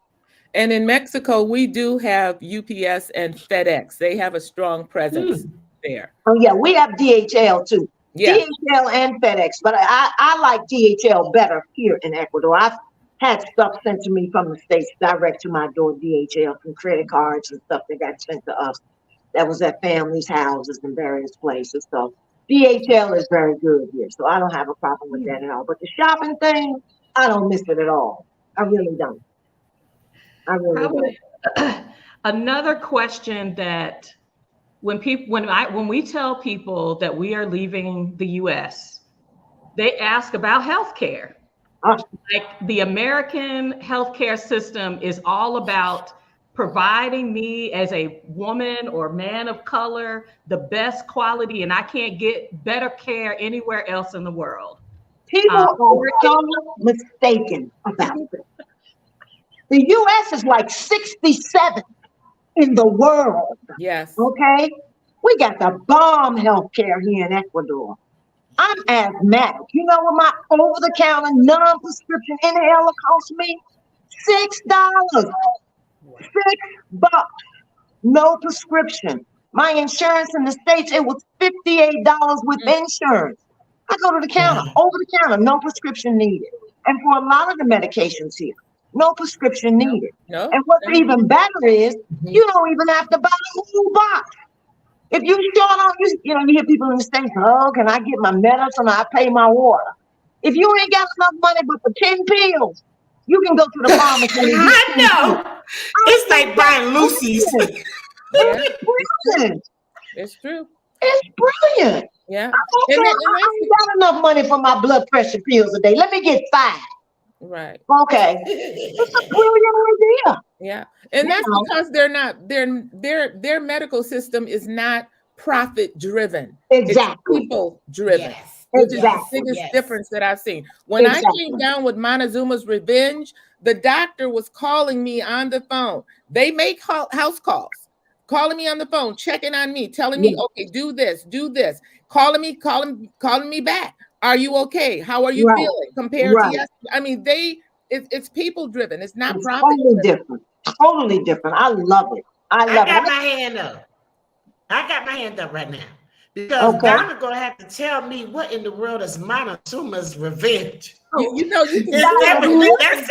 And in Mexico, we do have UPS and FedEx. They have a strong presence there. Oh yeah, we have DHL too. Yeah. DHL and FedEx, but I like DHL better here in Ecuador. I've had stuff sent to me from the States direct to my door, DHL, some credit cards and stuff that got sent to us. That was at families' houses in various places. So DHL is very good here. So I don't have a problem with that at all. But the shopping thing, I don't miss it at all. I really don't. I really don't. Another question that when we tell people that we are leaving the US, they ask about healthcare. Like the American healthcare system is all about providing me as a woman or man of color the best quality, and I can't get better care anywhere else in the world. People are so mistaken about this. The US is like 67 in the world. Yes. Okay? We got the bomb healthcare here in Ecuador. I'm asthmatic. You know what my over-the-counter non-prescription inhaler cost me? $6. $6. No prescription. My insurance in the States, it was $58 with insurance. I go to the counter, over the counter, no prescription needed. And for a lot of the medications here, no prescription needed. No. And what's even better is you don't even have to buy a whole box. If you short on, you hear people in the States, oh, can I get my medicine? I pay my water. If you ain't got enough money but for 10 pills, you can go to the pharmacy. I know. It's like buying Lucy's. It's brilliant. It's true. It's brilliant. Yeah. I ain't got enough money for my blood pressure pills a day. Let me get 5. Right. Okay. It's a brilliant idea. Yeah. And that's because they're not, their medical system is not profit driven. Exactly. It's people driven. Yes. Which is the biggest difference that I've seen. When I came down with Montezuma's Revenge, the doctor was calling me on the phone. They make house calls, calling me on the phone, checking on me, telling me, okay, do this, calling me back. Are you okay? How are you feeling compared to yesterday? I mean, it's people driven. It's not profit driven. Totally different. I love it. I got my hand up. I got my hand up right now. Because Donna's gonna have to tell me what in the world is Montezuma's Revenge. You can that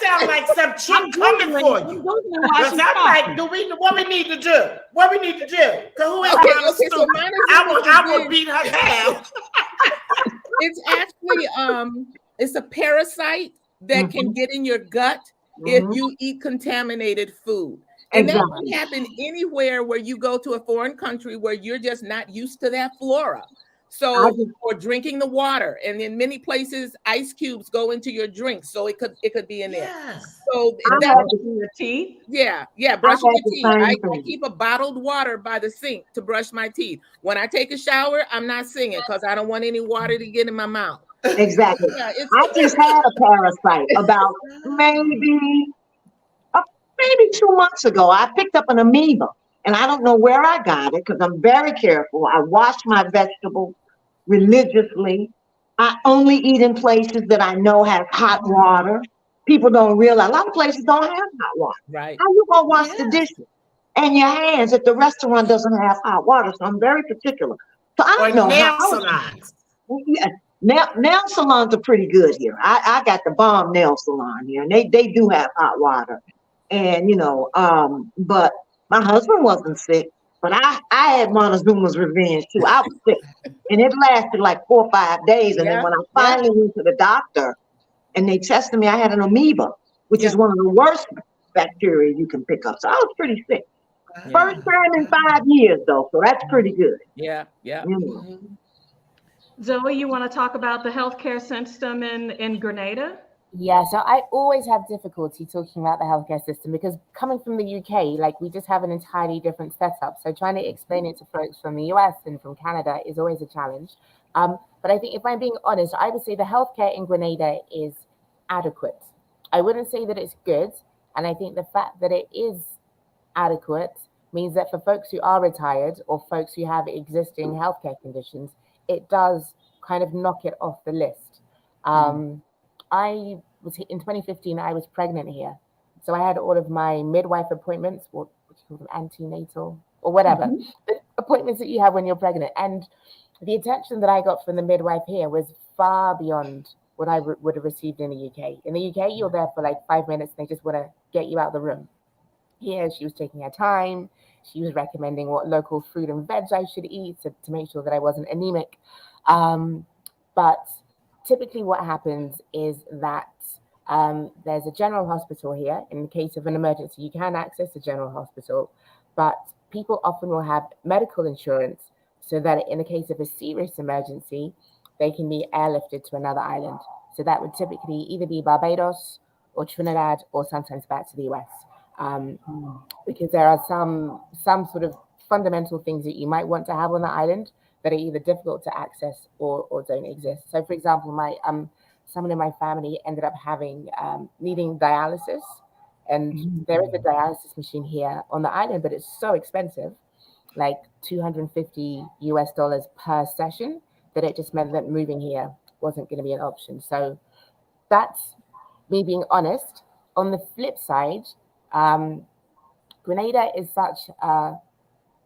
sounds like some chick coming for you. Because I'm like, what we need to do? What we need to do? Because who is Montezuma? I will beat her down. It's actually it's a parasite that can get in your gut if you eat contaminated food. And that can happen anywhere where you go to a foreign country where you're just not used to that flora. So, or drinking the water, and in many places, ice cubes go into your drink, so it could be in there. Yes. So brushing your teeth. Yeah, brushing your teeth. I keep a bottled water by the sink to brush my teeth. When I take a shower, I'm not singing because I don't want any water to get in my mouth. Exactly. I just had a parasite about maybe 2 months ago. I picked up an amoeba, and I don't know where I got it because I'm very careful. I wash my vegetables religiously. I only eat in places that I know have hot water. People don't realize a lot of places don't have hot water. Right. How you gonna wash the dishes and your hands if the restaurant doesn't have hot water? So I'm very particular. So I don't know nail salons. Yeah. Nail salons are pretty good here. I got the bomb nail salon here, and they do have hot water. And but my husband wasn't sick, but I had Montezuma's Revenge too. I was sick, and it lasted like 4 or 5 days. And then when I finally went to the doctor, and they tested me, I had an amoeba, which is one of the worst bacteria you can pick up. So I was pretty sick. Yeah. First time in 5 years, though, so that's pretty good. Yeah. Yeah. You know. Mhm. Zoe, you want to talk about the healthcare system in Grenada? Yeah, so I always have difficulty talking about the healthcare system because coming from the UK, like we just have an entirely different setup. So trying to explain it to folks from the US and from Canada is always a challenge. But I think if I'm being honest, I would say the healthcare in Grenada is adequate. I wouldn't say that it's good. And I think the fact that it is adequate means that for folks who are retired or folks who have existing healthcare conditions, it does kind of knock it off the list. I was in 2015, I was pregnant here. So I had all of my midwife appointments, what do you call them, antenatal or whatever, the appointments that you have when you're pregnant. And the attention that I got from the midwife here was far beyond what I would have received in the UK. In the UK, you're there for like 5 minutes and they just want to get you out of the room. Here, she was taking her time. She was recommending what local fruit and veg I should eat to make sure that I wasn't anemic. But typically what happens is that there's a general hospital here. In the case of an emergency, you can access the general hospital, but people often will have medical insurance so that in the case of a serious emergency, they can be airlifted to another island. So that would typically either be Barbados or Trinidad or sometimes back to the US. Because there are some sort of fundamental things that you might want to have on the island that are either difficult to access or don't exist. So, for example, someone in my family ended up needing dialysis, and there is a dialysis machine here on the island, but it's so expensive, like $250 US per session, that it just meant that moving here wasn't going to be an option. So that's me being honest. On the flip side, Grenada is such a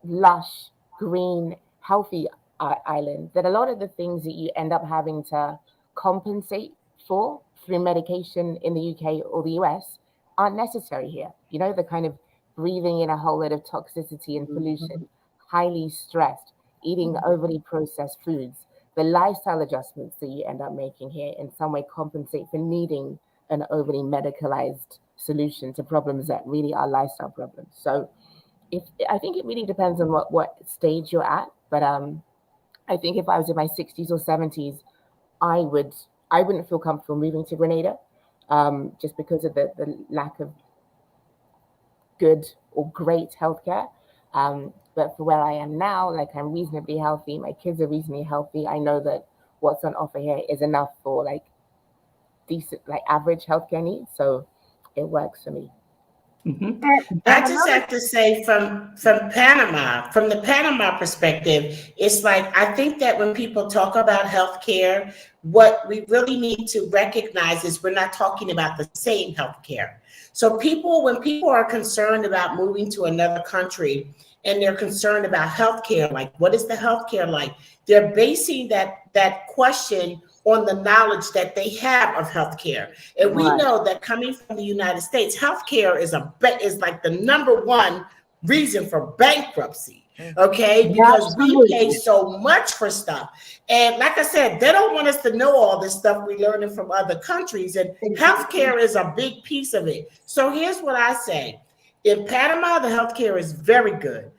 lush, green, healthy island that a lot of the things that you end up having to compensate for through medication in the UK or the US aren't necessary here. You know, the kind of breathing in a whole lot of toxicity and pollution, highly stressed, eating overly processed foods, the lifestyle adjustments that you end up making here in some way compensate for needing an overly medicalized solution to problems that really are lifestyle problems. So I think it really depends on what stage you're at. But I think if I was in my 60s or 70s, I wouldn't feel comfortable moving to Grenada just because of the lack of good or great healthcare. But for where I am now, like I'm reasonably healthy, my kids are reasonably healthy. I know that what's on offer here is enough for like decent, like average healthcare needs. So it works for me. I just have to say from Panama, from the Panama perspective, it's like, I think that when people talk about healthcare, what we really need to recognize is we're not talking about the same healthcare. So when people are concerned about moving to another country and they're concerned about healthcare, like what is the healthcare like? They're basing that question on the knowledge that they have of healthcare. And we know that coming from the United States, healthcare is like the number one reason for bankruptcy. Okay, because we pay so much for stuff. And like I said, they don't want us to know all this stuff we're learning from other countries. And healthcare is a big piece of it. So here's what I say. In Panama, the healthcare is very good.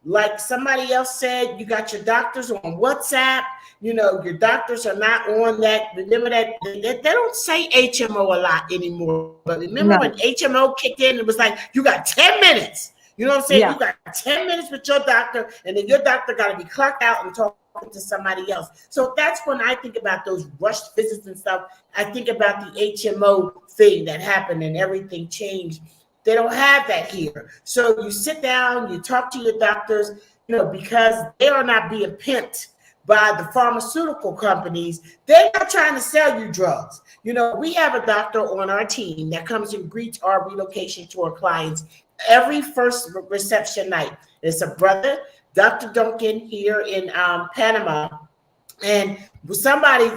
Like somebody else said, you got your doctors on WhatsApp. You know, your doctors are not on that. Remember that they don't say HMO a lot anymore. But remember when HMO kicked in, it was like, you got 10 minutes. You know what I'm saying? Yeah. You got 10 minutes with your doctor, and then your doctor got to be clocked out and talking to somebody else. So that's when I think about those rushed visits and stuff. I think about the HMO thing that happened and everything changed. They don't have that here. So you sit down, you talk to your doctors, you know, because they are not being pimped by the pharmaceutical companies. They're not trying to sell you drugs. You know, we have a doctor on our team that comes and greets our relocation tour clients every first reception night. It's a brother, Dr. Duncan, here in Panama. And somebody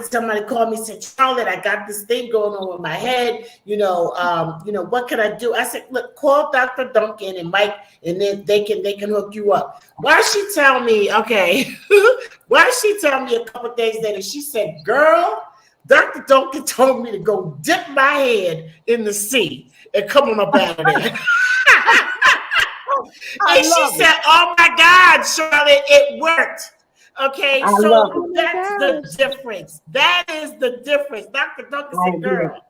called me and said, Charlotte, I got this thing going on with my head. You know, what can I do? I said, look, call Dr. Duncan and Mike, and then they can hook you up. Why she tell me, okay, why she tell me a couple of days later, she said, girl, Dr. Duncan told me to go dip my head in the sea and come on up out of there. And she said, "Oh my God, Charlotte, it worked." Okay, so that's the difference. That is the difference. Dr. Duncan said, "Girl,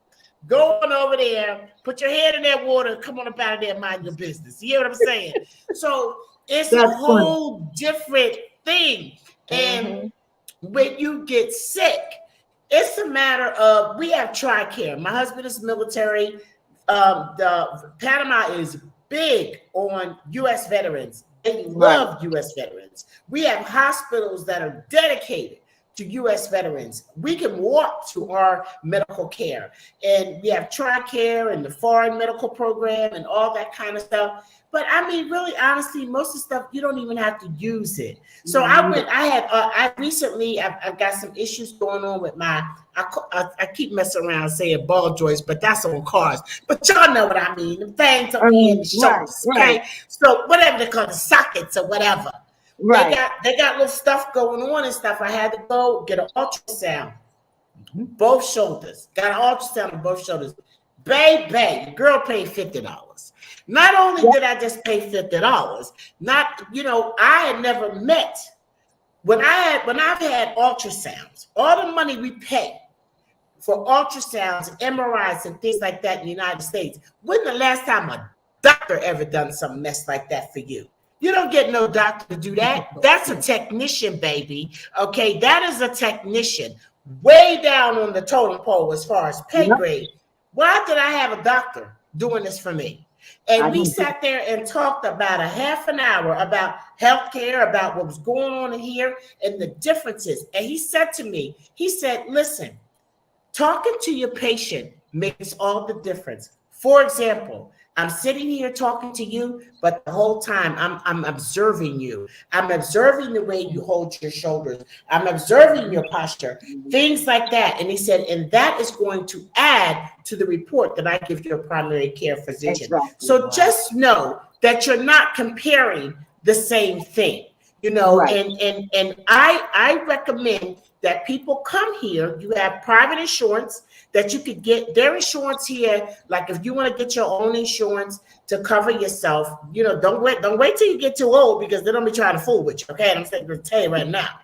go on over there, put your head in that water, come on up out of there, mind your business." You hear what I'm saying? So it's a whole different thing. And when you get sick, it's a matter of, we have TRICARE. My husband is military. The Panama is big on U.S. veterans. They love U.S. veterans. We have hospitals that are dedicated to U.S. veterans. We can walk to our medical care, and we have TRICARE and the foreign medical program and all that kind of stuff. But I mean, really, honestly, most of the stuff, you don't even have to use it. So I've got some issues going on with I keep messing around saying ball joints, but that's on cars. But y'all know what I mean. The fangs up here in the shoulders, okay? So whatever they call the sockets or whatever. Right. They got little stuff going on and stuff. I had to go get an ultrasound. Both shoulders. Got an ultrasound on both shoulders. Baby, the girl paid $50. Not only did I just pay $50, I had never met, when I've had ultrasounds, all the money we pay for ultrasounds, MRIs, and things like that in the United States, when the last time a doctor ever done some mess like that for you? You don't get no doctor to do that. That's a technician, baby. Okay, that is a technician way down on the totem pole as far as pay grade. Why did I have a doctor doing this for me? And we sat there and talked about a half an hour about healthcare, about what was going on in here and the differences. And he said to me, listen, talking to your patient makes all the difference. For example, I'm sitting here talking to you, but the whole time I'm observing you. I'm observing the way you hold your shoulders. I'm observing your posture, things like that. And he said, and that is going to add to the report that I give your primary care physician. Exactly. So just know that you're not comparing the same thing, and I recommend that people come here. You have private insurance that you could get. Their insurance here, like if you want to get your own insurance to cover yourself, don't wait till you get too old, because they're gonna be trying to fool with you. Okay, and I'm saying to tell you right now,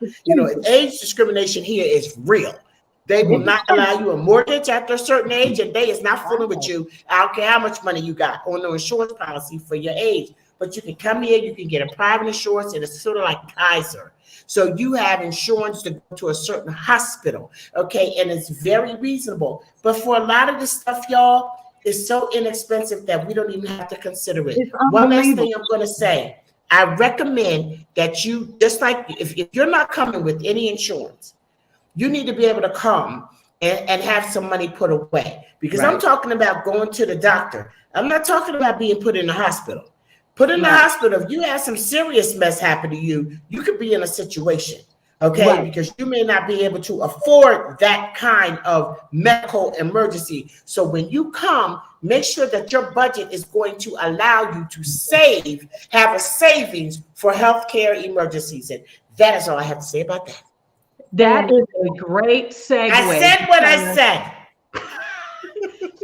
age discrimination here is real. They will not allow you a mortgage after a certain age, and they is not fooling with you. I don't care how much money you got on the insurance policy for your age. But you can come here, you can get a private insurance, and it's sort of like Kaiser. So you have insurance to go to a certain hospital, okay? And it's very reasonable. But for a lot of this stuff, y'all, it's so inexpensive that we don't even have to consider it. One last thing I'm going to say. I recommend that you, just like if you're not coming with any insurance, you need to be able to come and have some money put away. Because I'm talking about going to the doctor. I'm not talking about being put in the hospital. Put in the hospital, if you have some serious mess happen to you, you could be in a situation, okay? Because you may not be able to afford that kind of medical emergency. So when you come, make sure that your budget is going to allow you to have a savings for healthcare emergencies. And that is all I have to say about that. That is a great segue. I said what I said.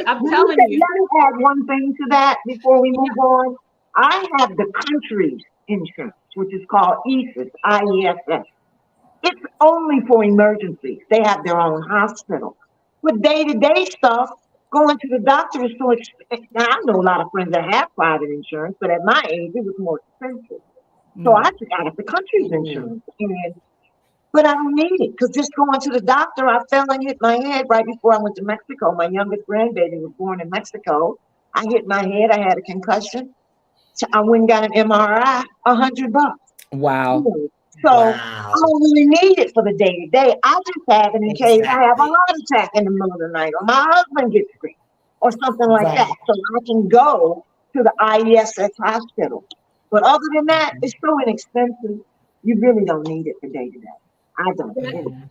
I'm telling you. Let me add one thing to that before we move on. I have the country's insurance, which is called IESS, IESS. It's only for emergencies. They have their own hospital. With day-to-day stuff, going to the doctor is so expensive. Now, I know a lot of friends that have private insurance, but at my age, it was more expensive. So I just got the country's insurance. But I don't need it, because just going to the doctor, I fell and hit my head right before I went to Mexico. My youngest grandbaby was born in Mexico. I hit my head. I had a concussion. So I went and got an MRI, $100. Wow. So I don't really need it for the day to day. I just have it in case I have a heart attack in the middle of the night, or my husband gets sick, or something like that. So I can go to the IESS hospital. But other than that, it's so inexpensive. You really don't need it for day to day. I don't.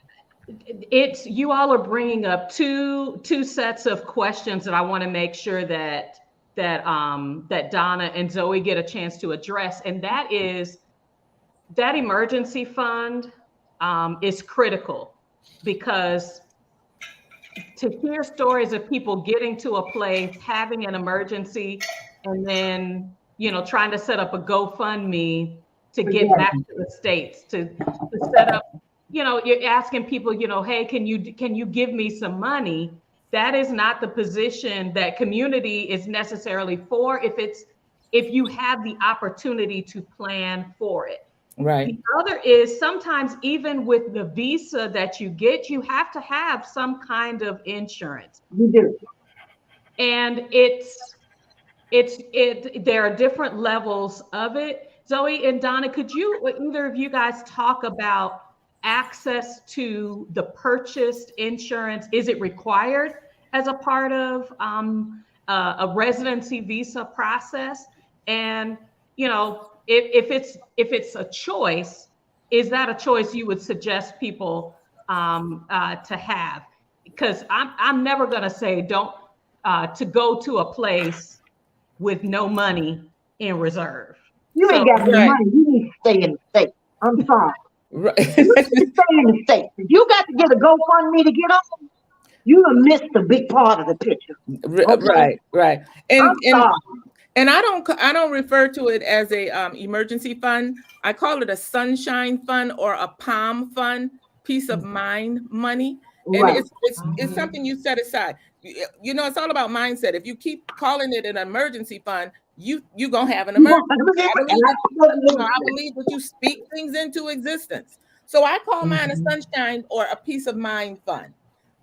It's, you all are bringing up two sets of questions that I want to make sure that Donna and Zoe get a chance to address, and that is that emergency fund is critical, because to hear stories of people getting to a place, having an emergency, and then, trying to set up a GoFundMe to get back to the States, to set up, you're asking people, hey, can you give me some money? That is not the position that community is necessarily for if you have the opportunity to plan for it. Right. The other is sometimes even with the visa that you get, you have to have some kind of insurance. You do. And there are different levels of it. Zoe and Donna, could either of you guys talk about access to the purchased insurance? Is it required as a part of a residency visa process? And if it's a choice, is that a choice you would suggest people to have? Because I'm never going to say don't to go to a place with no money in reserve. You ain't got any Right. money. You need to stay in the state. I'm sorry. Right. You need to stay in the state. If you got to get a GoFundMe to get on, you have missed a big part of the picture. Okay? Right. I'm sorry. And I don't refer to it as a emergency fund. I call it a sunshine fund or a palm fund, peace of mind money. And Right. it's something you set aside. It's all about mindset. If you keep calling it an emergency fund, you gonna have an emergency. I believe that you speak things into existence. So I call mine a sunshine or a peace of mind fund.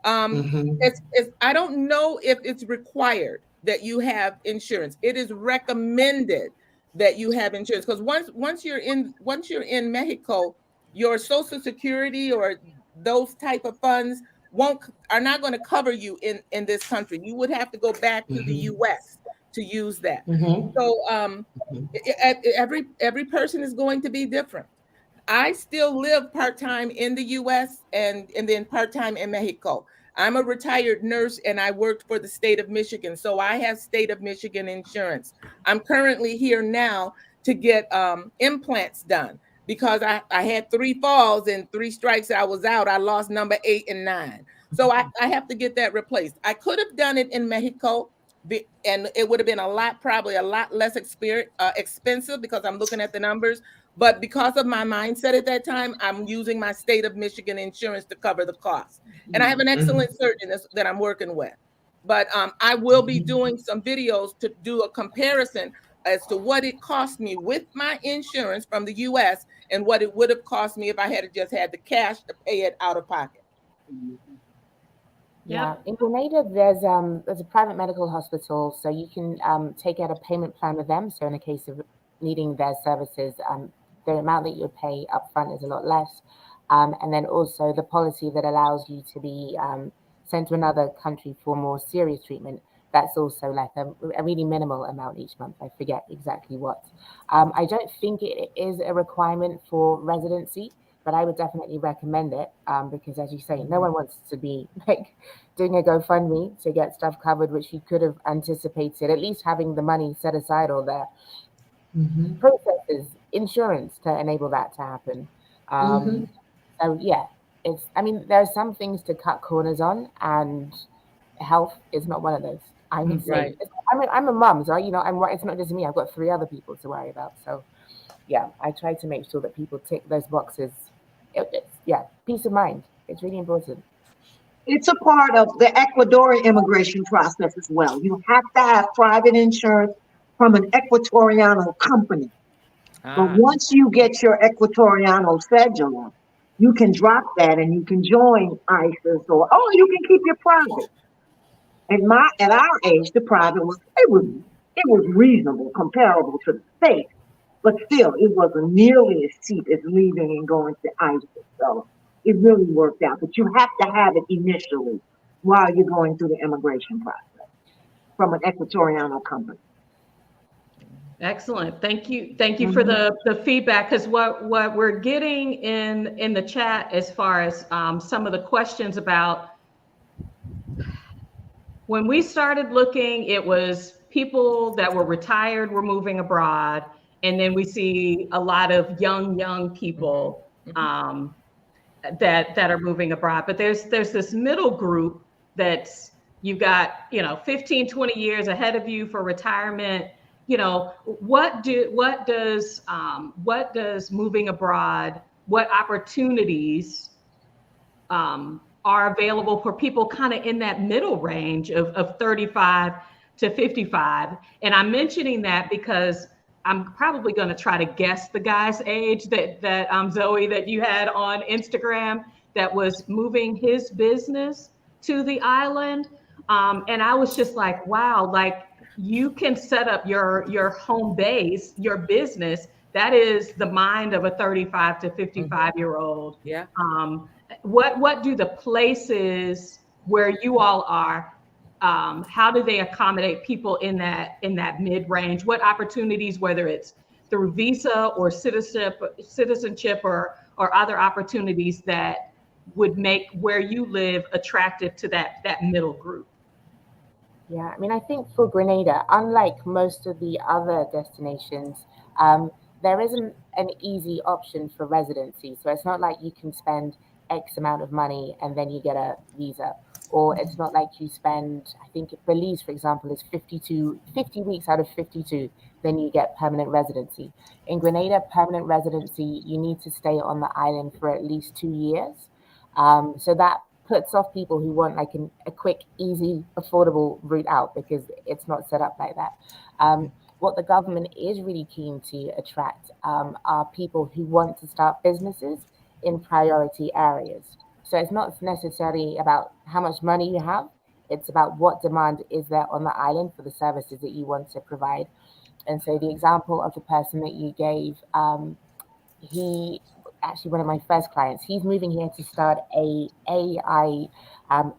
I don't know if it's required that you have insurance. It is recommended that you have insurance, because once you're in Mexico, your Social Security or those type of funds are not going to cover you in this country. You would have to go back to the U.S. to use that. So every person is going to be different. I still live part-time in the U.S. and then part-time in Mexico. I'm a retired nurse and I worked for the state of Michigan. So I have state of Michigan insurance. I'm currently here now to get implants done because I had 3 falls and 3 strikes. I was out. I lost number 8 and 9. So I have to get that replaced. I could have done it in Mexico and it would have been probably a lot less expensive because I'm looking at the numbers. But because of my mindset at that time, I'm using my state of Michigan insurance to cover the cost. And I have an excellent surgeon that I'm working with. But I will be doing some videos to do a comparison as to what it cost me with my insurance from the U.S. and what it would have cost me if I had just had the cash to pay it out of pocket. Yeah, in Grenada, there's a private medical hospital, so you can take out a payment plan with them. So in the case of needing their services, the amount that you would pay upfront is a lot less. And then also the policy that allows you to be sent to another country for more serious treatment, that's also like a really minimal amount each month. I forget exactly what. I don't think it is a requirement for residency, but I would definitely recommend it because, as you say, no one wants to be like doing a GoFundMe to get stuff covered, which you could have anticipated, at least having the money set aside or there. Processes, insurance to enable that to happen. So yeah, there are some things to cut corners on, and health is not one of those. I would say. Right. I'm a mum, so it's not just me. I've got 3 other people to worry about. So yeah, I try to make sure that people tick those boxes. Peace of mind. It's really important. It's a part of the Ecuadorian immigration process as well. You have to have private insurance from an Ecuadoriano company. But once you get your Ecuadoriano cedula, you can drop that and you can join ISIS or you can keep your private. At our age, the private was reasonable, comparable to the state, but still it wasn't nearly as cheap as leaving and going to ISIS. So it really worked out. But you have to have it initially while you're going through the immigration process from an Ecuadoriano company. Excellent. Thank you for the feedback, because what we're getting in the chat as far as some of the questions about when we started looking, it was people that were retired were moving abroad, and then we see a lot of young people that are moving abroad. But there's this middle group that's you've got, 15, 20 years ahead of you for retirement, what does moving abroad, what opportunities are available for people kind of in that middle range of 35 to 55? And I'm mentioning that because I'm probably going to try to guess the guy's age that Zoe, that you had on Instagram, that was moving his business to the island. And I was just like, wow, like you can set up your home base, your business. That is the mind of a 35 to 55-year-old. Yeah. What do the places where you all are, how do they accommodate people in that mid-range? What opportunities, whether it's through visa or citizenship or other opportunities that would make where you live attractive to that middle group? Yeah, I mean, I think for Grenada, unlike most of the other destinations, there isn't an easy option for residency. So it's not like you can spend X amount of money and then you get a visa. Or it's not like you spend, I think Belize, for example, is 50 weeks out of 52, then you get permanent residency. In Grenada, permanent residency, you need to stay on the island for at least 2 years. So that puts off people who want like a quick, easy, affordable route out, because it's not set up like that. What the government is really keen to attract are people who want to start businesses in priority areas. So it's not necessarily about how much money you have, it's about what demand is there on the island for the services that you want to provide. And so the example of the person that you gave, he actually one of my first clients, he's moving here to start a AI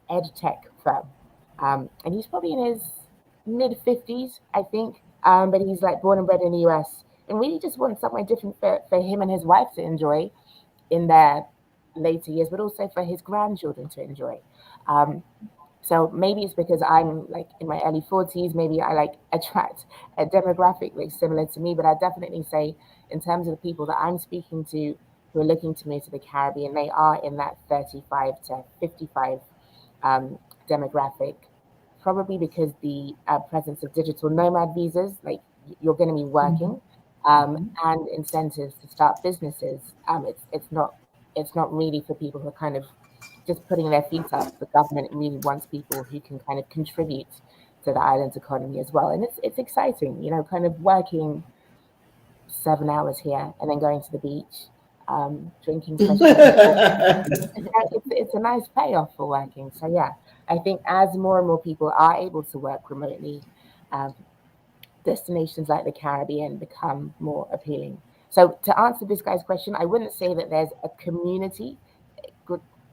ed tech firm. And he's probably in his mid 50s, I think. But he's like born and bred in the US and really just wants somewhere different for him and his wife to enjoy in their later years, but also for his grandchildren to enjoy. So maybe it's because I'm like in my early 40s, maybe I like attract a demographic like similar to me, but I definitely say in terms of the people that I'm speaking to who are looking to move to the Caribbean, they are in that 35 to 55 demographic, probably because the presence of digital nomad visas, like you're going to be working, and incentives to start businesses. It's not really for people who are kind of just putting their feet up. The government really wants people who can kind of contribute to the island's economy as well. And it's exciting, kind of working 7 hours here and then going to the beach, drinking fresh it's a nice payoff for working. So yeah, I think as more and more people are able to work remotely, destinations like the Caribbean become more appealing. So to answer this guy's question, I wouldn't say that there's a community.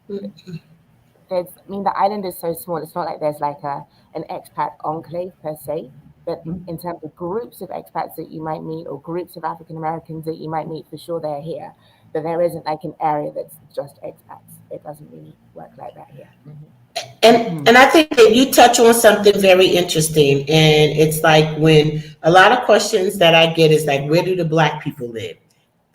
The island is so small. It's not like there's like an expat enclave per se. But in terms of groups of expats that you might meet or groups of African Americans that you might meet, for sure they're here. But there isn't like an area that's just expats. It doesn't really work like that here. And I think that you touch on something very interesting. And it's like when a lot of questions that I get is like, where do the Black people live?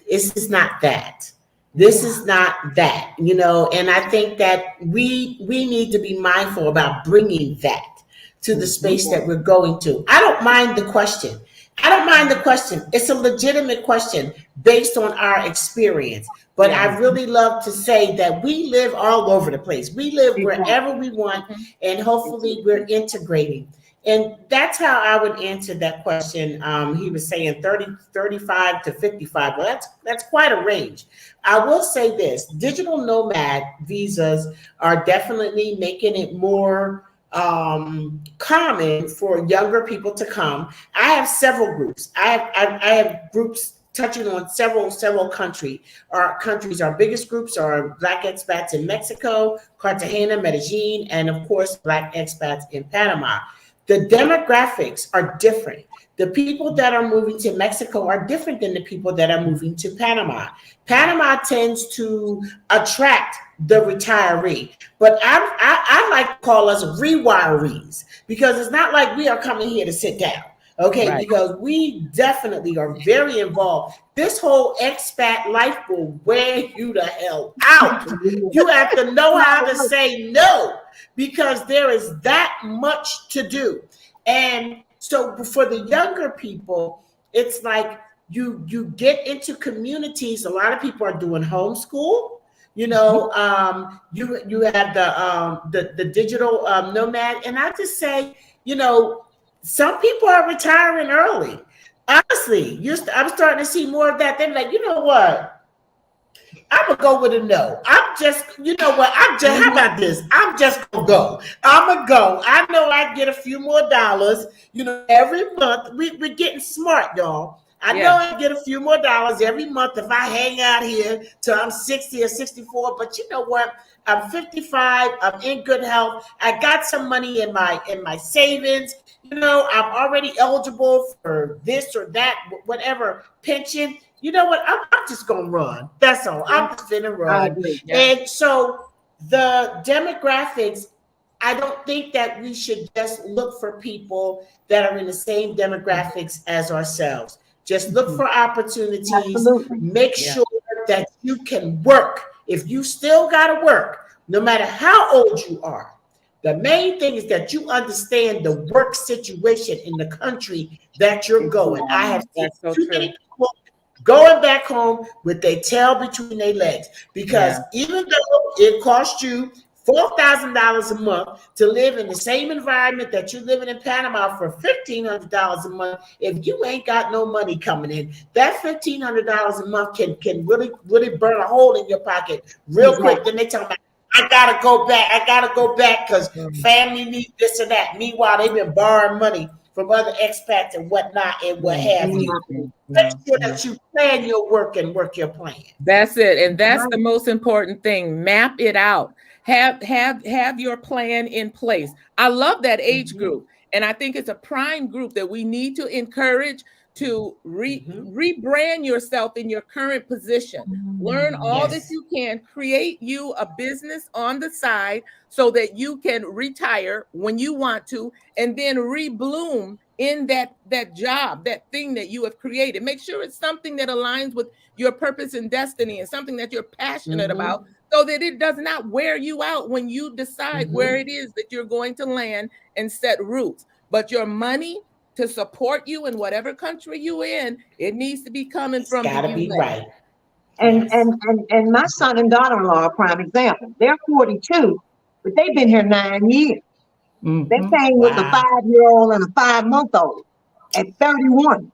This is not that. This is not that, and I think that we need to be mindful about bringing that to the space that we're going to. I don't mind the question. It's a legitimate question based on our experience. But I really love to say that we live all over the place. We live wherever we want, and hopefully we're integrating. And that's how I would answer that question. He was saying 35 to 55. Well, that's quite a range. I will say this, digital nomad visas are definitely making it more common for younger people to come. I have several groups. I have groups touching on several countries. Our biggest groups are Black expats in Mexico, Cartagena, Medellin, and of course, Black expats in Panama. The demographics are different. The people that are moving to Mexico are different than the people that are moving to Panama. Panama tends to attract the retiree, but I like to call us rewirees, because it's not like we are coming here to sit down. Okay, Right. because we definitely are very involved. This whole expat life will wear you the hell out. You have to know how to say no because there is that much to do. And so for the younger people, it's like you get into communities. A lot of people are doing homeschool. You know, you have the digital nomad, and I just say, you know, some people are retiring early. Honestly, I'm starting to see more of that. They're like, you know what? I'm gonna go with a no. I'm just, you know what? How about this? I'm just gonna go. I'm gonna go. I know I get a few more dollars, you know, every month. We're getting smart, y'all. I know I get a few more dollars every month if I hang out here till I'm 60 or 64. But you know what? I'm 55. I'm in good health. I got some money in my savings. You know, I'm already eligible for this or that, whatever pension. You know what? I'm just gonna run. That's all. I'm just gonna run. And so the demographics, I don't think that we should just look for people that are in the same demographics as ourselves. Just look for opportunities. Absolutely. Make sure that you can work. If you still gotta work, no matter how old you are, the main thing is that you understand the work situation in the country that you're going. I have seen too many people going back home with their tail between their legs because even though it costs you $4,000 a month to live in the same environment that you're living in Panama for $1,500 a month, if you ain't got no money coming in, that $1,500 a month can really burn a hole in your pocket real quick. Then they tell me, I gotta go back because family needs this and that. Meanwhile, they've been borrowing money from other expats and whatnot and what have you. Make sure that you plan your work and work your plan. That's it. And that's the most important thing. Map it out. Have your plan in place. I love that age group. And I think it's a prime group that we need to encourage to rebrand yourself in your current position. Learn all that you can, create you a business on the side so that you can retire when you want to, and then rebloom in that job, that thing that you have created. Make sure it's something that aligns with your purpose and destiny and something that you're passionate about, so that it does not wear you out when you decide where it is that you're going to land and set roots. But your money to support you in whatever country you're in, it needs to be coming from gotta the be US. right. And my son and daughter-in-law are prime example. They're 42, but they've been here 9 years. They came with a 5-year-old and a 5-month-old at 31.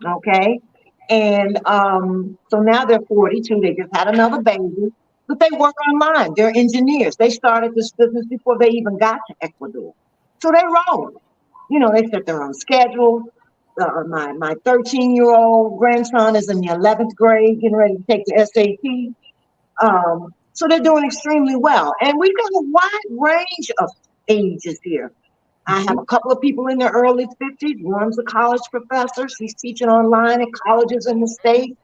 Okay. And so now they're 42. They just had another baby, but they work online. They're engineers. They started this business before they even got to Ecuador. So they roll. You know, they set their own schedule. My 13-year-old grandson is in the 11th grade, getting ready to take the SAT. So they're doing extremely well. And we've got a wide range of ages here. I have a couple of people in their early 50s. One's a college professor. She's teaching online at colleges in the state.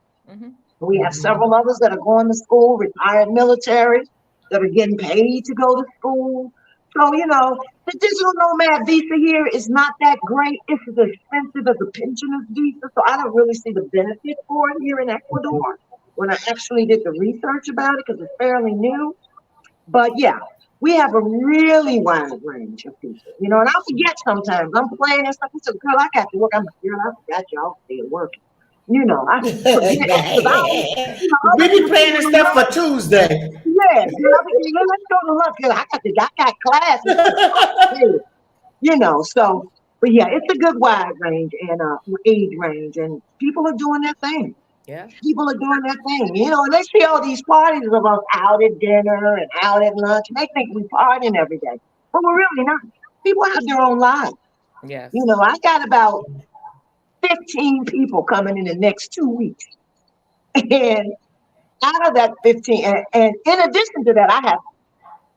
We have several others that are going to school, retired military, that are getting paid to go to school. So, you know, the digital nomad visa here is not that great. It's as expensive as a pensioner's visa. So I don't really see the benefit for it here in Ecuador when I actually did the research about it, because it's fairly new. But yeah, we have a really wide range of people, you know, and I forget sometimes. I'm playing and stuff. I said, girl, I got to work. I'm like, girl, I forgot y'all still working. You know, I forget. We be playing this stuff for Tuesday. Yeah, let's go to lunch. I got class. You know, so, but yeah, it's a good wide range and age range, and people are doing their thing. Yeah. People are doing their thing, you know, and they see all these parties of us out at dinner and out at lunch. And they think we partying every day, but we're really not. People have their own lives. Yes. You know, I got about 15 people coming in the next 2 weeks. And out of that 15, and in addition to that, I have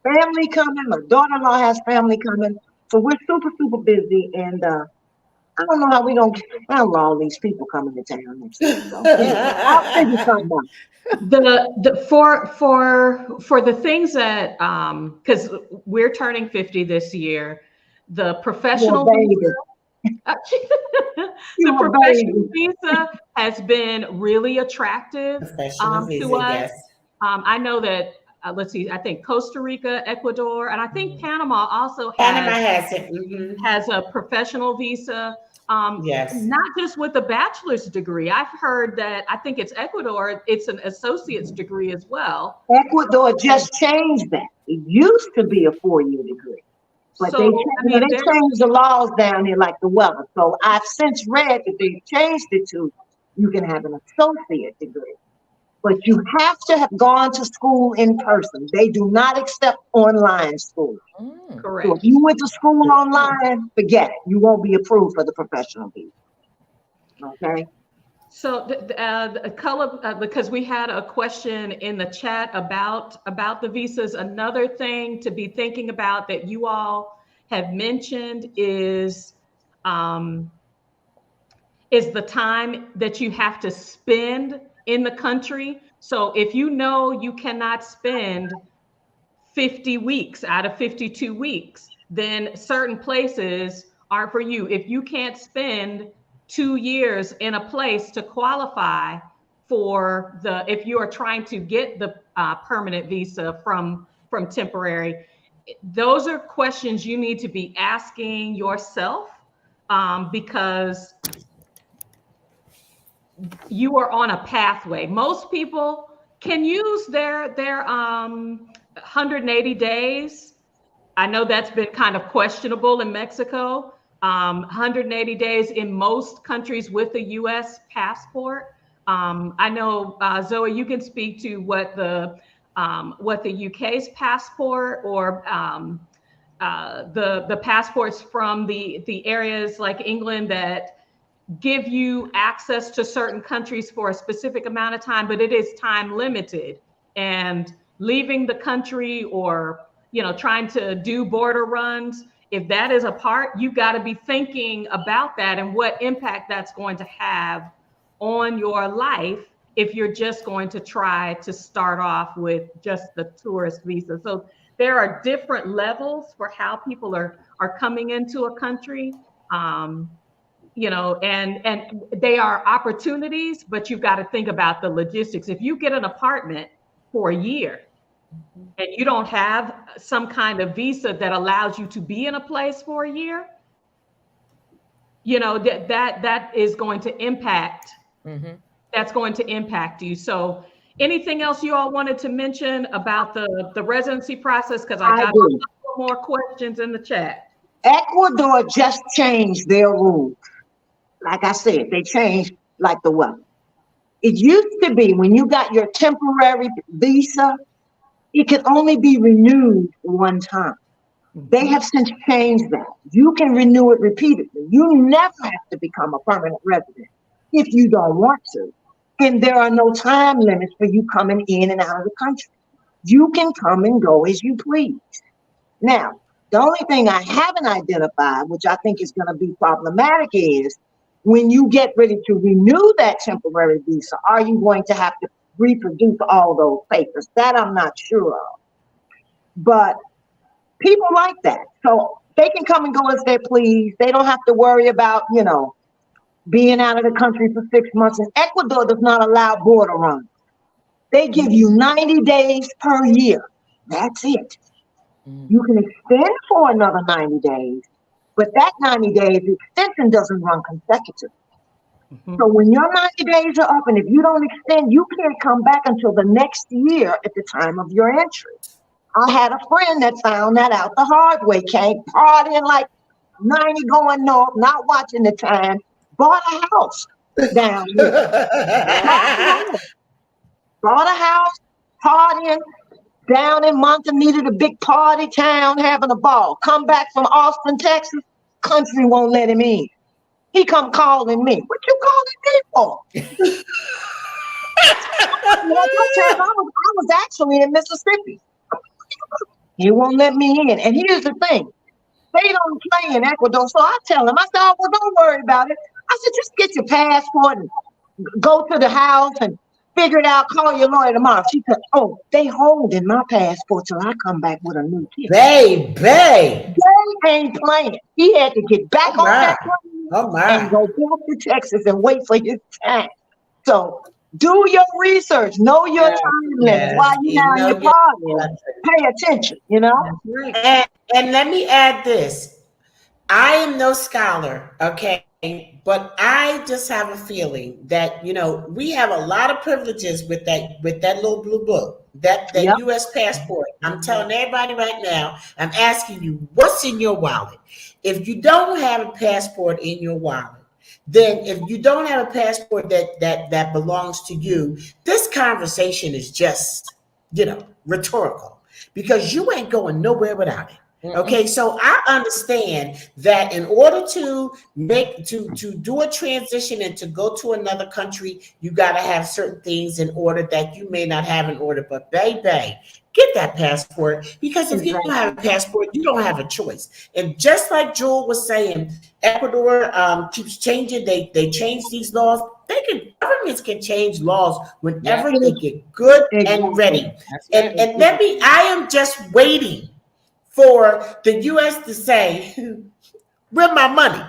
family coming. My daughter-in-law has family coming. So we're super, super busy. And I don't know how we don't handle all these people coming to town next week. So, I'll figure something out. For the things that because we're turning 50 this year, the professional visa, The professional visa has been really attractive Professional visa, to us. yes. I know that, let's see, I think Costa Rica, Ecuador, and I think Panama also Panama has it. has a professional visa. Yes. Not just with a bachelor's degree. I've heard that, I think it's Ecuador, it's an associate's degree as well. Ecuador just changed that. It used to be a 4-year degree. But So, they changed the laws down here like the weather. So I've since read that they've changed it to you can have an associate degree. But you have to have gone to school in person. They do not accept online school. Correct. So if you went to school online, forget it. You won't be approved for the professional visa. Okay. So, color, because we had a question in the chat about the visas. Another thing to be thinking about that you all have mentioned is the time that you have to spend in the country. So if you know you cannot spend 50 weeks out of 52 weeks, then certain places aren't for you. If you can't spend 2 years in a place to qualify for if you are trying to get the permanent visa from temporary, those are questions you need to be asking yourself, because you are on a pathway. Most people can use their 180 days. I know that's been kind of questionable in Mexico. 180 days in most countries with a U.S. passport. I know, Zoe, you can speak to what the UK's passport or the passports from the areas like England that give you access to certain countries for a specific amount of time, but it is time limited. And leaving the country or, trying to do border runs, if that is a part, you've got to be thinking about that and what impact that's going to have on your life if you're just going to try to start off with just the tourist visa. So there are different levels for how people are coming into a country. And they are opportunities, but you've got to think about the logistics. If you get an apartment for a year and you don't have some kind of visa that allows you to be in a place for a year, that is going to impact. That's going to impact you. So anything else you all wanted to mention about the residency process? Because I got a couple more questions in the chat. Ecuador just changed their rules. Like I said, they changed like the weather. It used to be when you got your temporary visa, it could only be renewed one time. They have since changed that. You can renew it repeatedly. You never have to become a permanent resident if you don't want to. And there are no time limits for you coming in and out of the country. You can come and go as you please. Now, the only thing I haven't identified, which I think is going to be problematic, is when you get ready to renew that temporary visa, are you going to have to reproduce all those papers? That I'm not sure of. But people like that. So they can come and go as they please. They don't have to worry about, being out of the country for 6 months. And Ecuador does not allow border runs. They give you 90 days per year. That's it. You can extend for another 90 days, but that 90 days, the extension doesn't run consecutive. So when your 90 days are up and if you don't extend, you can't come back until the next year at the time of your entry. I had a friend that found that out the hard way, came partying like 90 going north, not watching the time, bought a house down here. Bought a house, partying down in Montanita, the big party town, having a ball. Come back from Austin, Texas, country won't let him in. He come calling me. What you calling me for? I was actually in Mississippi. He won't let me in. And here's the thing. They don't play in Ecuador. So I tell him, I said, oh, well, don't worry about it. I said, just get your passport and go to the house and figure it out. Call your lawyer tomorrow. She said, oh, they holding my passport till I come back with a new ticket. Baby. They ain't playing. He had to get back on that plane Oh and my. go back to Texas and wait for his time. So do your research, know your Yes, time limits Yes, while you're you down know your your partying. Pay attention, you know? That's right. and let me add this. I am no scholar, okay, but I just have a feeling that we have a lot of privileges with that little blue book, that Yep. U.S. passport. I'm telling everybody right now. I'm asking you, what's in your wallet? If you don't have a passport in your wallet, then if you don't have a passport that belongs to you, this conversation is just rhetorical because you ain't going nowhere without it. Okay, so I understand that in order to do a transition and to go to another country, you got to have certain things in order that you may not have in order. But baby, get that passport, because if you don't have a passport, you don't have a choice. And just like Jewel was saying, Ecuador keeps changing. They change these laws. Governments can change laws whenever they get good and ready. That's right. And I am just waiting for the U.S. to say, where's my money?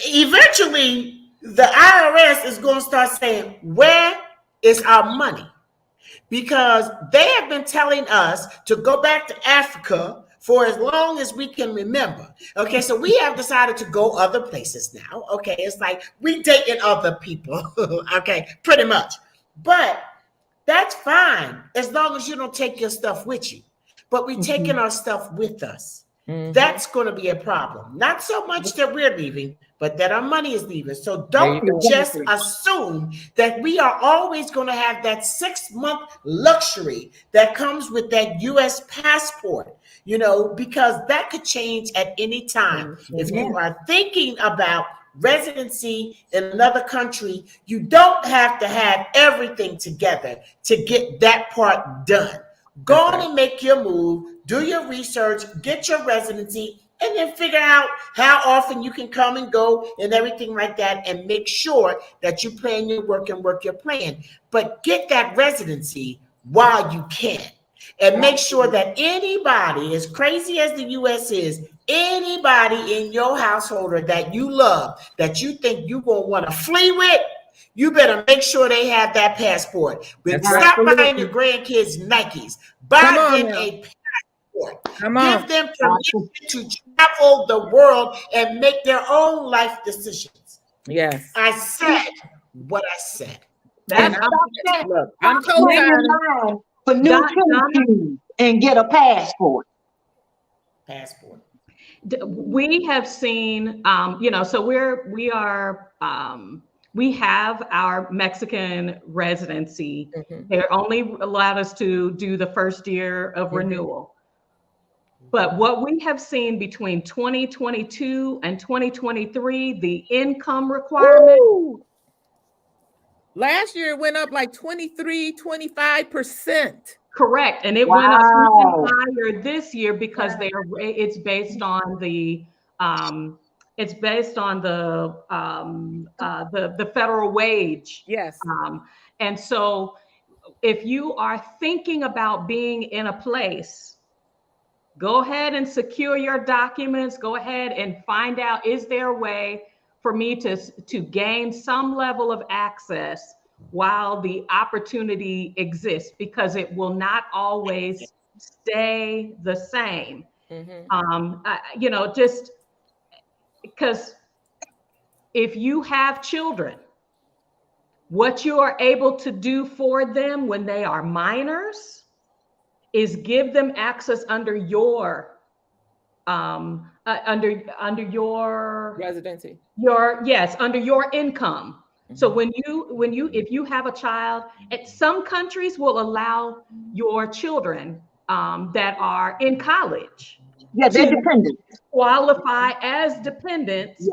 Eventually, the IRS is going to start saying, where is our money? Because they have been telling us to go back to Africa for as long as we can remember. Okay, so we have decided to go other places now. Okay, it's like we dating other people. Okay, pretty much. But that's fine as long as you don't take your stuff with you. But we're taking our stuff with us. That's going to be a problem. Not so much that we're leaving, but that our money is leaving. So don't just assume that we are always going to have that 6-month luxury that comes with that U.S. passport, because that could change at any time. If you are thinking about residency in another country, you don't have to have everything together to get that part done. Go on and make your move, do your research, get your residency, and then figure out how often you can come and go and everything like that, and make sure that you plan your work and work your plan. But get that residency while you can. And make sure that anybody, as crazy as the U.S. is, anybody in your household that you love, that you think you're going to want to flee with, you better make sure they have that passport. Stop buying your grandkids Nikes. Buy them a passport. Give them permission to travel the world and make their own life decisions. Yes. I said what I said. I'm co-signing for new countries and get a passport. We have seen, so we have our Mexican residency. They're only allowed us to do the first year of renewal. But what we have seen between 2022 and 2023, the income requirement. Ooh. Last year it went up like 25%. Correct. And it went up even higher this year because it's based on the the federal wage. Yes. And so if you are thinking about being in a place, go ahead and secure your documents. Go ahead and find out, is there a way for me to gain some level of access while the opportunity exists, because it will not always stay the same. Just because if you have children, what you are able to do for them when they are minors is give them access under your under your residency. Under your income. So if you have a child, some countries will allow your children that are in college, they're dependent, qualify as dependents,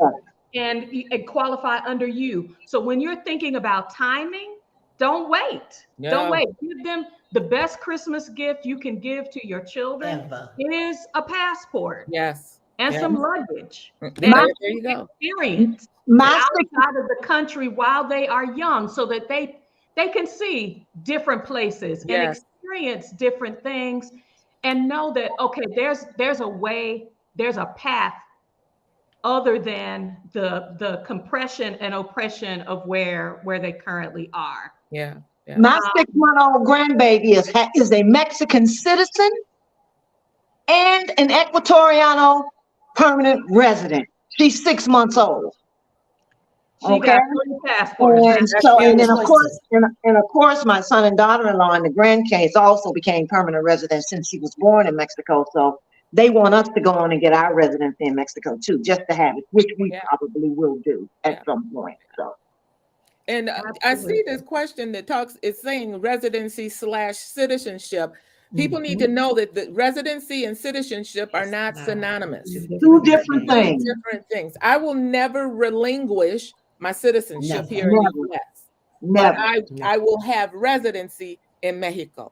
and qualify under you. So when you're thinking about timing, don't wait. Don't wait. Give them the best Christmas gift you can give to your children is a passport. Yes. And some luggage. There you go. Experience outside of the country while they are young, so that they can see different places and experience different things, and know that, okay, there's a way, there's a path other than the compression and oppression of where they currently are. Yeah. My 6-month-old grandbaby is a Mexican citizen and an Ecuadoriano permanent resident. She's 6 months old. She Okay. got 3 passports. And so, and then of course, my son and daughter-in-law in the grandcase also became permanent residents since she was born in Mexico. So they want us to go on and get our residency in Mexico too, just to have it, which we probably will do at some point. So. And I see this question that it's saying residency / citizenship. People need to know that the residency and citizenship are not synonymous. 2 different things. Different things. I will never relinquish my citizenship here in the U.S. Never. But I will have residency in Mexico.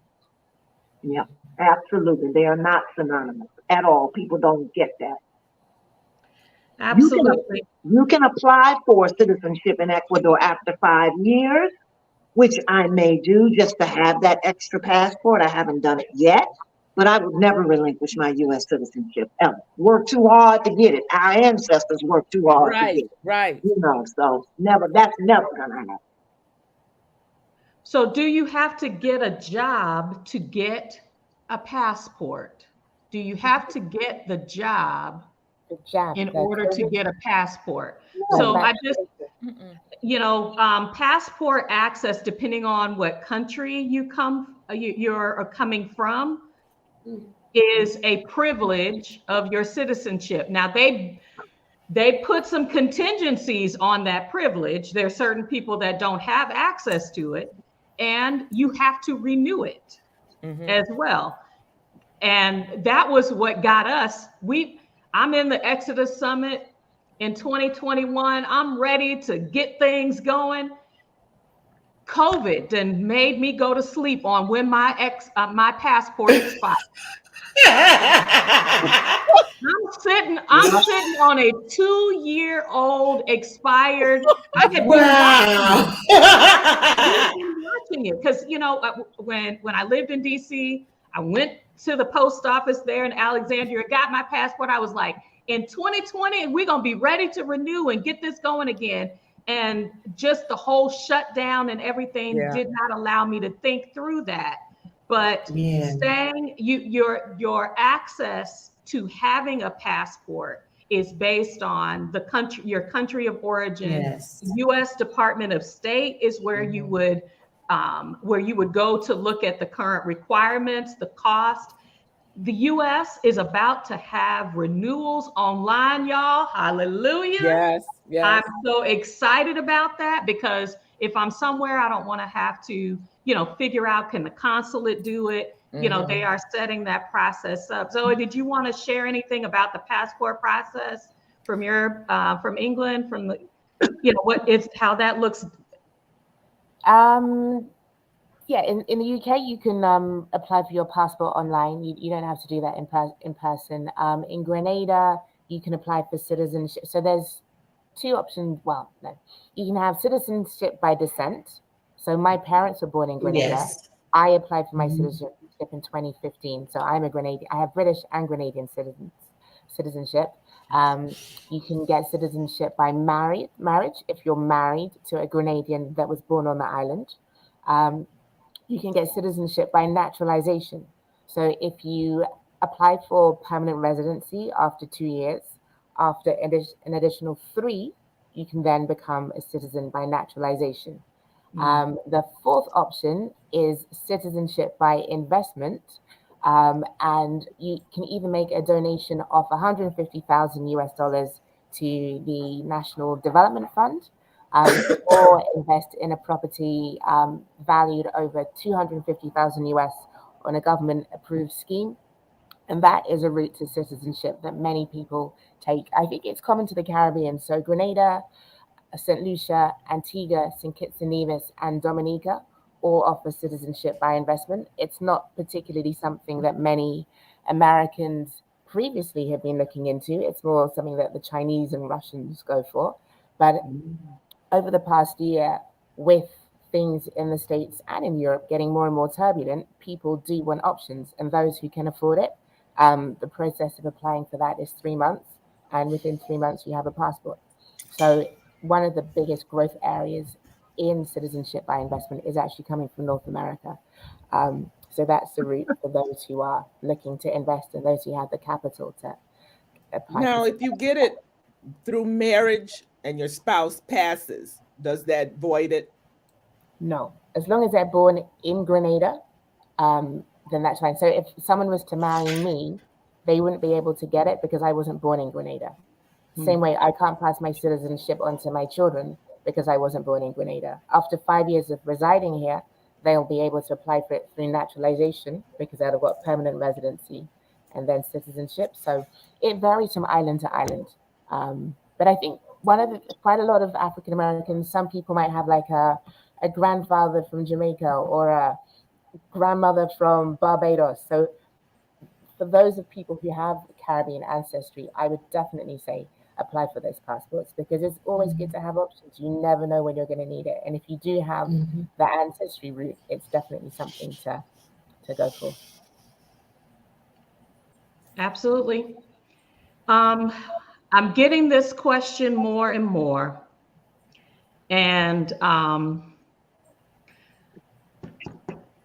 Yeah, absolutely. They are not synonymous at all. People don't get that. Absolutely. You can apply for citizenship in Ecuador after 5 years, which I may do just to have that extra passport. I haven't done it yet, but I would never relinquish my U.S. citizenship ever. Work too hard to get it. Our ancestors worked too hard to get it. Right. You know, so that's never gonna happen. So do you have to get a job to get a passport? Do you have to get the job in order to get a passport? So I just, passport access, depending on what country you're coming from, is a privilege of your citizenship. Now they put some contingencies on that privilege. There are certain people that don't have access to it, and you have to renew it as well. And that was what got us. I'm in the Exodus Summit in 2021. I'm ready to get things going. COVID then made me go to sleep on when my passport expired. I'm sitting on a 2-year-old expired. I had been watching it because when I lived in DC, I went to the post office there in Alexandria, got my passport. I was like, in 2020, we're gonna be ready to renew and get this going again. And just the whole shutdown and everything did not allow me to think through that. But saying your access to having a passport is based on your country of origin. Yes. U.S. Department of State is where you would go to look at the current requirements, the cost. The U.S. is about to have renewals online, y'all. Hallelujah. Yes. I'm so excited about that because if I'm somewhere, I don't want to have to, figure out, can the consulate do it? They are setting that process up. Zoe, did you want to share anything about the passport process from England, from how that looks? Yeah, in the UK, you can apply for your passport online. You don't have to do that in person. In Grenada, you can apply for citizenship. So there's 2 options. Well, no, you can have citizenship by descent. So my parents were born in Grenada. Yes. I applied for my citizenship in 2015. So I'm a Grenadian. I have British and Grenadian citizenship. You can get citizenship by marriage if you're married to a Grenadian that was born on the island. You can get citizenship by naturalization. So if you apply for permanent residency after 2 years, after an additional 3, you can then become a citizen by naturalization. The 4th option is citizenship by investment. And you can either make a donation of $150,000 to the National Development Fund, or invest in a property valued over $250,000 on a government-approved scheme. And that is a route to citizenship that many people take. I think it's common to the Caribbean. So Grenada, St. Lucia, Antigua, St. Kitts and Nevis, and Dominica all offer citizenship by investment. It's not particularly something that many Americans previously have been looking into. It's more something that the Chinese and Russians go for. But over the past year, with things in the States and in Europe getting more and more turbulent, people do want options. And those who can afford it, the process of applying for that is 3 months. and within 3 months you have a passport. So one of the biggest growth areas in citizenship by investment is actually coming from North America. So that's the route for those who are looking to invest and those who have the capital to apply. Now, if you get it through marriage and your spouse passes, does that void it? No, as long as they're born in Grenada, then that's fine. So if someone was to marry me, they wouldn't be able to get it because I wasn't born in Grenada. Same way, I can't pass my citizenship on to my children because I wasn't born in Grenada. After 5 years of residing here, they'll be able to apply for it through naturalization because they've got permanent residency and then citizenship. So it varies from island to island. But I think quite a lot of African Americans, some people might have like a grandfather from Jamaica or a grandmother from Barbados. So for those of people who have Caribbean ancestry, I would definitely say apply for those passports because it's always good to have options. You never know when you're going to need it. And if you do have the ancestry route, it's definitely something to go for. Absolutely. I'm getting this question more and more. And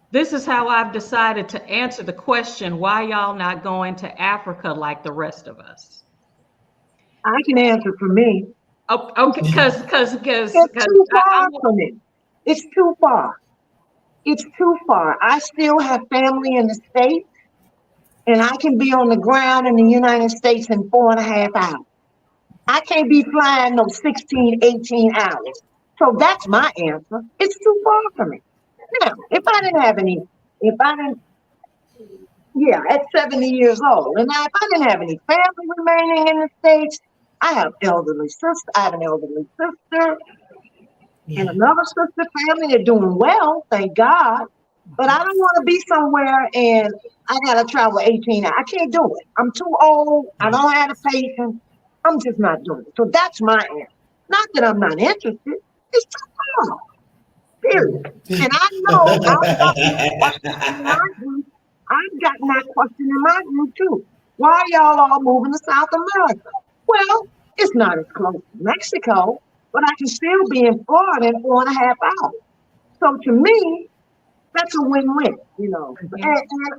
this is how I've decided to answer the question, why y'all not going to Africa like the rest of us? I can answer for me. Oh, okay, because It's too far from it. It's too far. It's too far. I still have family in the States, and I can be on the ground in the United States in 4.5 hours. I can't be flying no 16, 18 hours. So that's my answer. It's too far from me. Now, if I didn't, at 70 years old, and now if I didn't have any family remaining in the States, I have an elderly sister, and another sister family. They're doing well, thank God. But I don't want to be somewhere and I gotta travel 18 hours. I can't do it. I'm too old. I don't have the patience. I'm just not doing it. So that's my answer. Not that I'm not interested. It's too far. Period. And I know I've gotten that question in my group too. Why are y'all all moving to South America? Well, it's not as close to Mexico, but I can still be in Florida in 4.5 hours. So to me, that's a win-win, And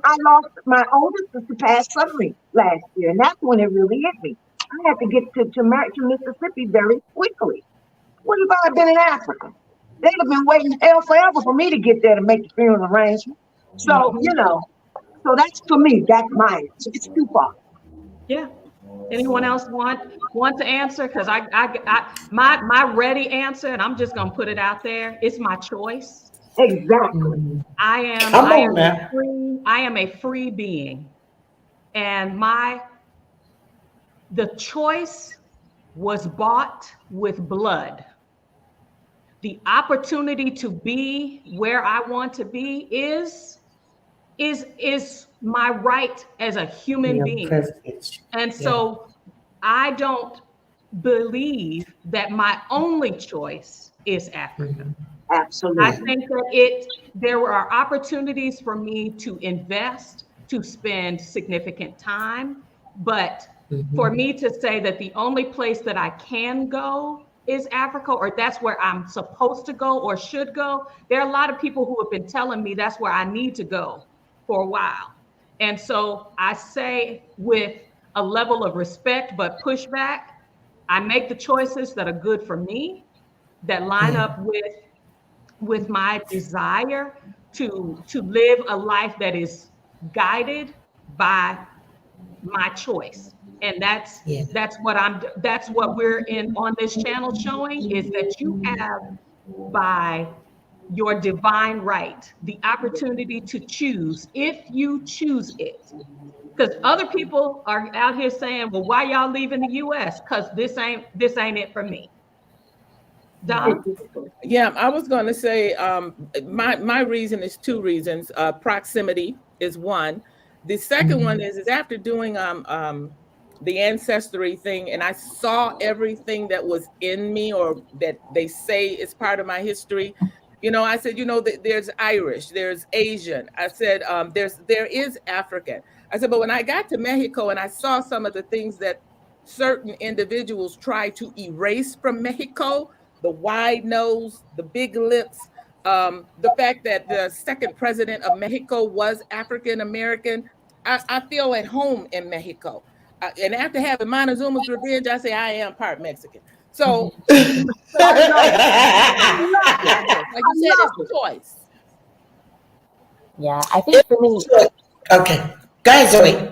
I lost my oldest sister passed suddenly last year, and that's when it really hit me. I had to get to Mississippi very quickly. What if I had been in Africa? They'd have been waiting hell forever for me to get there to make the funeral arrangement. So, so that's for me, that's mine. It's too far. Yeah. Anyone else want to answer? Because my ready answer, and I'm just gonna put it out there, it's my choice. Exactly. I am a free being. And the choice was bought with blood. The opportunity to be where I want to be is my right as a human being. Privilege. And so I don't believe that my only choice is Africa. Absolutely. I think that there are opportunities for me to invest, to spend significant time, but for me to say that the only place that I can go is Africa, or that's where I'm supposed to go or should go, there are a lot of people who have been telling me that's where I need to go for a while. And so I say with a level of respect, but pushback, I make the choices that are good for me, that line up with my desire to live a life that is guided by my choice. And that's what we're in on this channel showing, is that you have, by your divine right, the opportunity to choose if you choose it. Because other people are out here saying, well, why y'all leaving the US? Because this ain't it for me. Don? Yeah, I was going to say my reason is two reasons. Proximity is one. The second one is after doing the ancestry thing, and I saw everything that was in me, or that they say is part of my history. I said, there's Irish, there's Asian. I said, there is African. I said, but when I got to Mexico and I saw some of the things that certain individuals try to erase from Mexico: the wide nose, the big lips, the fact that the second president of Mexico was African American. I feel at home in Mexico. And after having Montezuma's revenge, I say I am part Mexican. So, I love it. I love it. like I you said, love it's it. choice. Yeah, I think for me, Okay, guys, Zoe.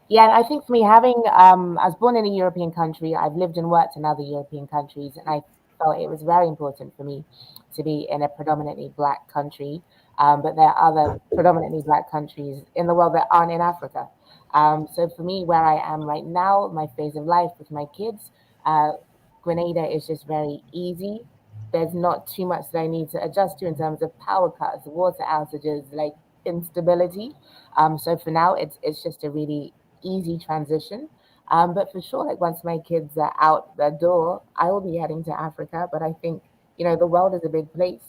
yeah, I think for me, having I was born in a European country. I've lived and worked in other European countries, and I felt it was very important for me to be in a predominantly Black country. But there are other predominantly Black countries in the world that aren't in Africa. So for me, where I am right now, my phase of life with my kids, Grenada is just very easy. There's not too much that I need to adjust to in terms of power cuts, water outages, like instability. So for now, it's just a really easy transition. But for sure, like once my kids are out the door, I will be heading to Africa. But I think, the world is a big place.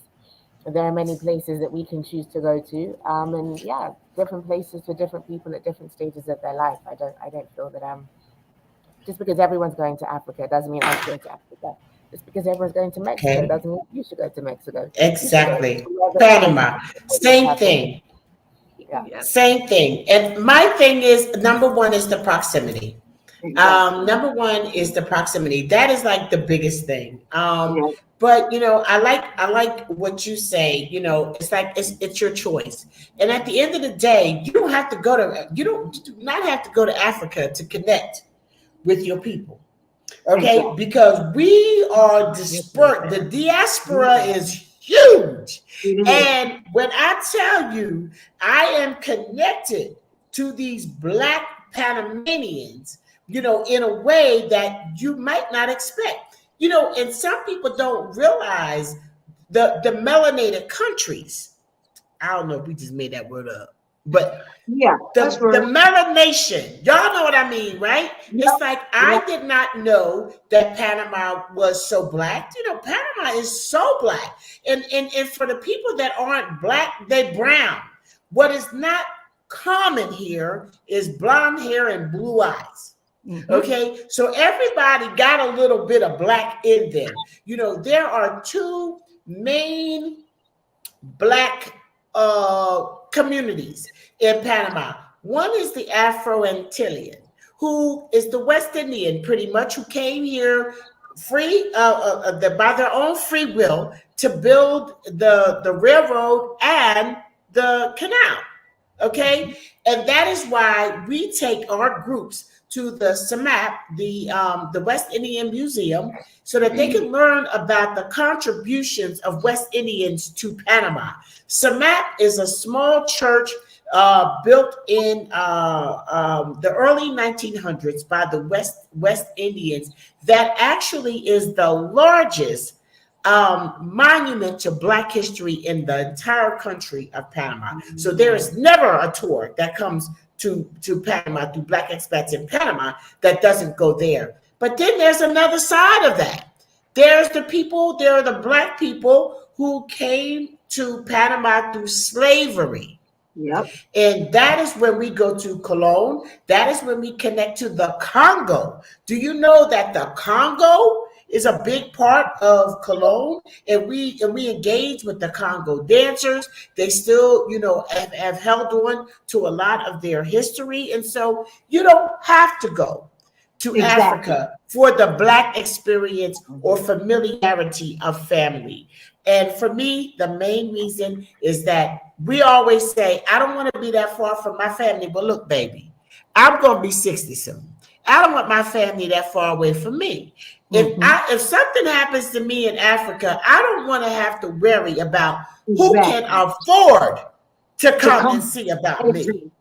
There are many places that we can choose to go to. And yeah, different places for different people at different stages of their life. I don't feel that just because everyone's going to Africa doesn't mean I should go to Africa. Just because everyone's going to Mexico Okay, doesn't mean you should go to Mexico. You should go exactly. to wherever place Panama, you same have been. thing. Yeah. Yes. Same thing. And my thing is, number one is the proximity. Exactly. Number one is the proximity. That is like the biggest thing. Yeah. But I like what you say. It's like it's your choice. And at the end of the day, you don't you do not have to go to Africa to connect with your people. Okay, Exactly. because we are dispersed. The diaspora is huge. It is. And when I tell you I am connected to these Black Panamanians, in a way that you might not expect. And some people don't realize the melanated countries. I don't know if we just made that word up, but Yeah, that's the right. melanation, y'all know what I mean, right? Yep. It's like I Yep. did not know that Panama was so Black. Panama is so Black, and for the people that aren't Black, they brown. What is not common here is blonde hair and blue eyes. Mhm. Okay, so everybody got a little bit of Black in them. There are two main Black communities in Panama. One is the Afro-Antillean, who is the West Indian, pretty much, who came here free by their own free will to build the railroad and the canal. Okay, and that is why we take our groups to the SMAP, the West Indian Museum, so that they can learn about the contributions of West Indians to Panama. SMAP is a small church built in the early 1900s by the West Indians that actually is the largest monument to Black history in the entire country of Panama. So there is never a tour that comes to Panama, to Black expats in Panama, that doesn't go there. But then there's another side of that. There are the Black people who came to Panama through slavery. Yep. And that is when we go to Cologne. That is when we connect to the Congo. Do you know that the Congo is a big part of Cologne? And we engage with the Congo dancers. They still, have held on to a lot of their history. And so you don't have to go to Exactly. Africa for the Black experience or familiarity of family. And for me, the main reason is that we always say, I don't want to be that far from my family. But look, baby, I'm going to be 60 soon. I don't want my family that far away from me. If something happens to me in Africa, I don't want to have to worry about who can afford to come and see about me.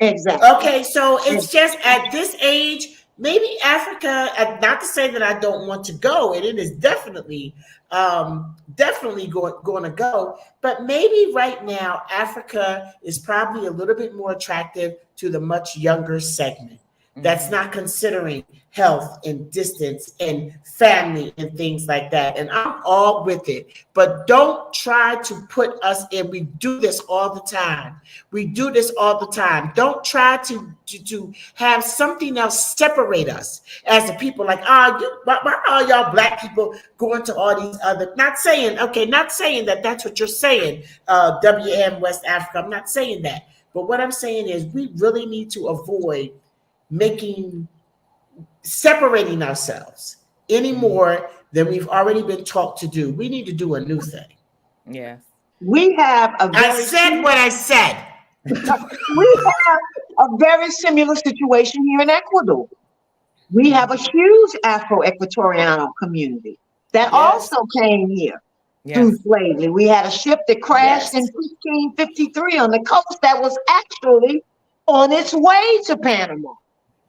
Exactly. Okay, so it's just at this age, maybe Africa, not to say that I don't want to go, and it is definitely going to go, but maybe right now Africa is probably a little bit more attractive to the much younger segment. that's not considering health and distance and family and things like that. And I'm all with it, but don't try to put us in. We do this all the time. Don't try to have something else separate us as a people. Like, why are y'all black people going to all these other, not saying that that's what you're saying, WM West Africa. I'm not saying that. But what I'm saying is we really need to avoid separating ourselves any more than we've already been taught to do. We need to do a new thing. Yes. We have I said what I said. we have a very similar situation here in Ecuador. We have a huge Afro-Equatoriano community that also came here through slavery. We had a ship that crashed in 1553 on the coast that was actually on its way to Panama.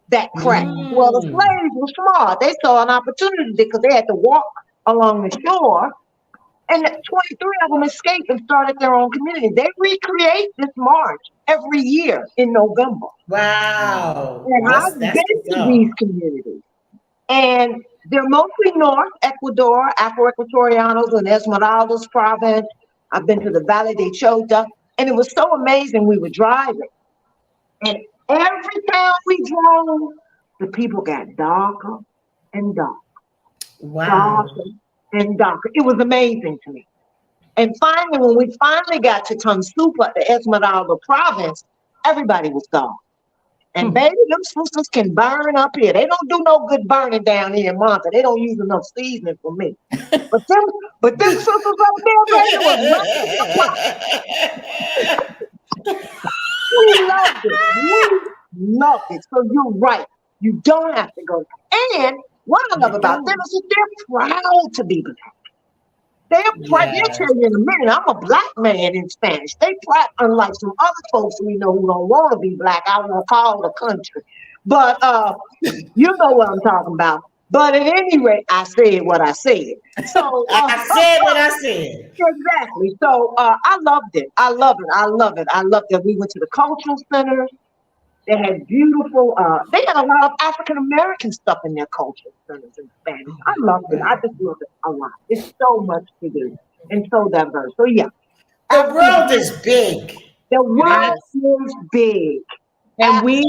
That crashed. Well, the slaves were smart. They saw an opportunity because they had to walk along the shore, and 23 of them escaped and started their own community. They recreate this march every year in November. Wow. And I've been to these communities. And they're mostly North Ecuador, Afro-Equatorianos in Esmeraldas province. I've been to the Valle de Chota. And it was so amazing. We were driving. And every time we drove, the people got darker and darker. Wow. Darker and darker. It was amazing to me. And finally, when we finally got to Tansupa, the Esmeralda province, everybody was gone. And baby, them sisters can burn up here. They don't do no good burning down here in Monta. They don't use enough seasoning for me. But them sisters up there, baby, was we loved it. We loved it. So you're right. You don't have to go. And what I love about them is that they're proud to be black. They're proud. They'll tell you in a minute, I'm a black man in Spanish. They proud, unlike some other folks we know who don't want to be black. I won't call the country. But you know what I'm talking about. But at any rate, I said what I said. So I said what I said. Exactly. So I loved it. I love that we went to the cultural centers. They had beautiful, they had a lot of African American stuff in their cultural centers in Spanish. I loved it. I just loved it a lot. It's so much to do and so diverse. So yeah. The world is big. The world is big. And we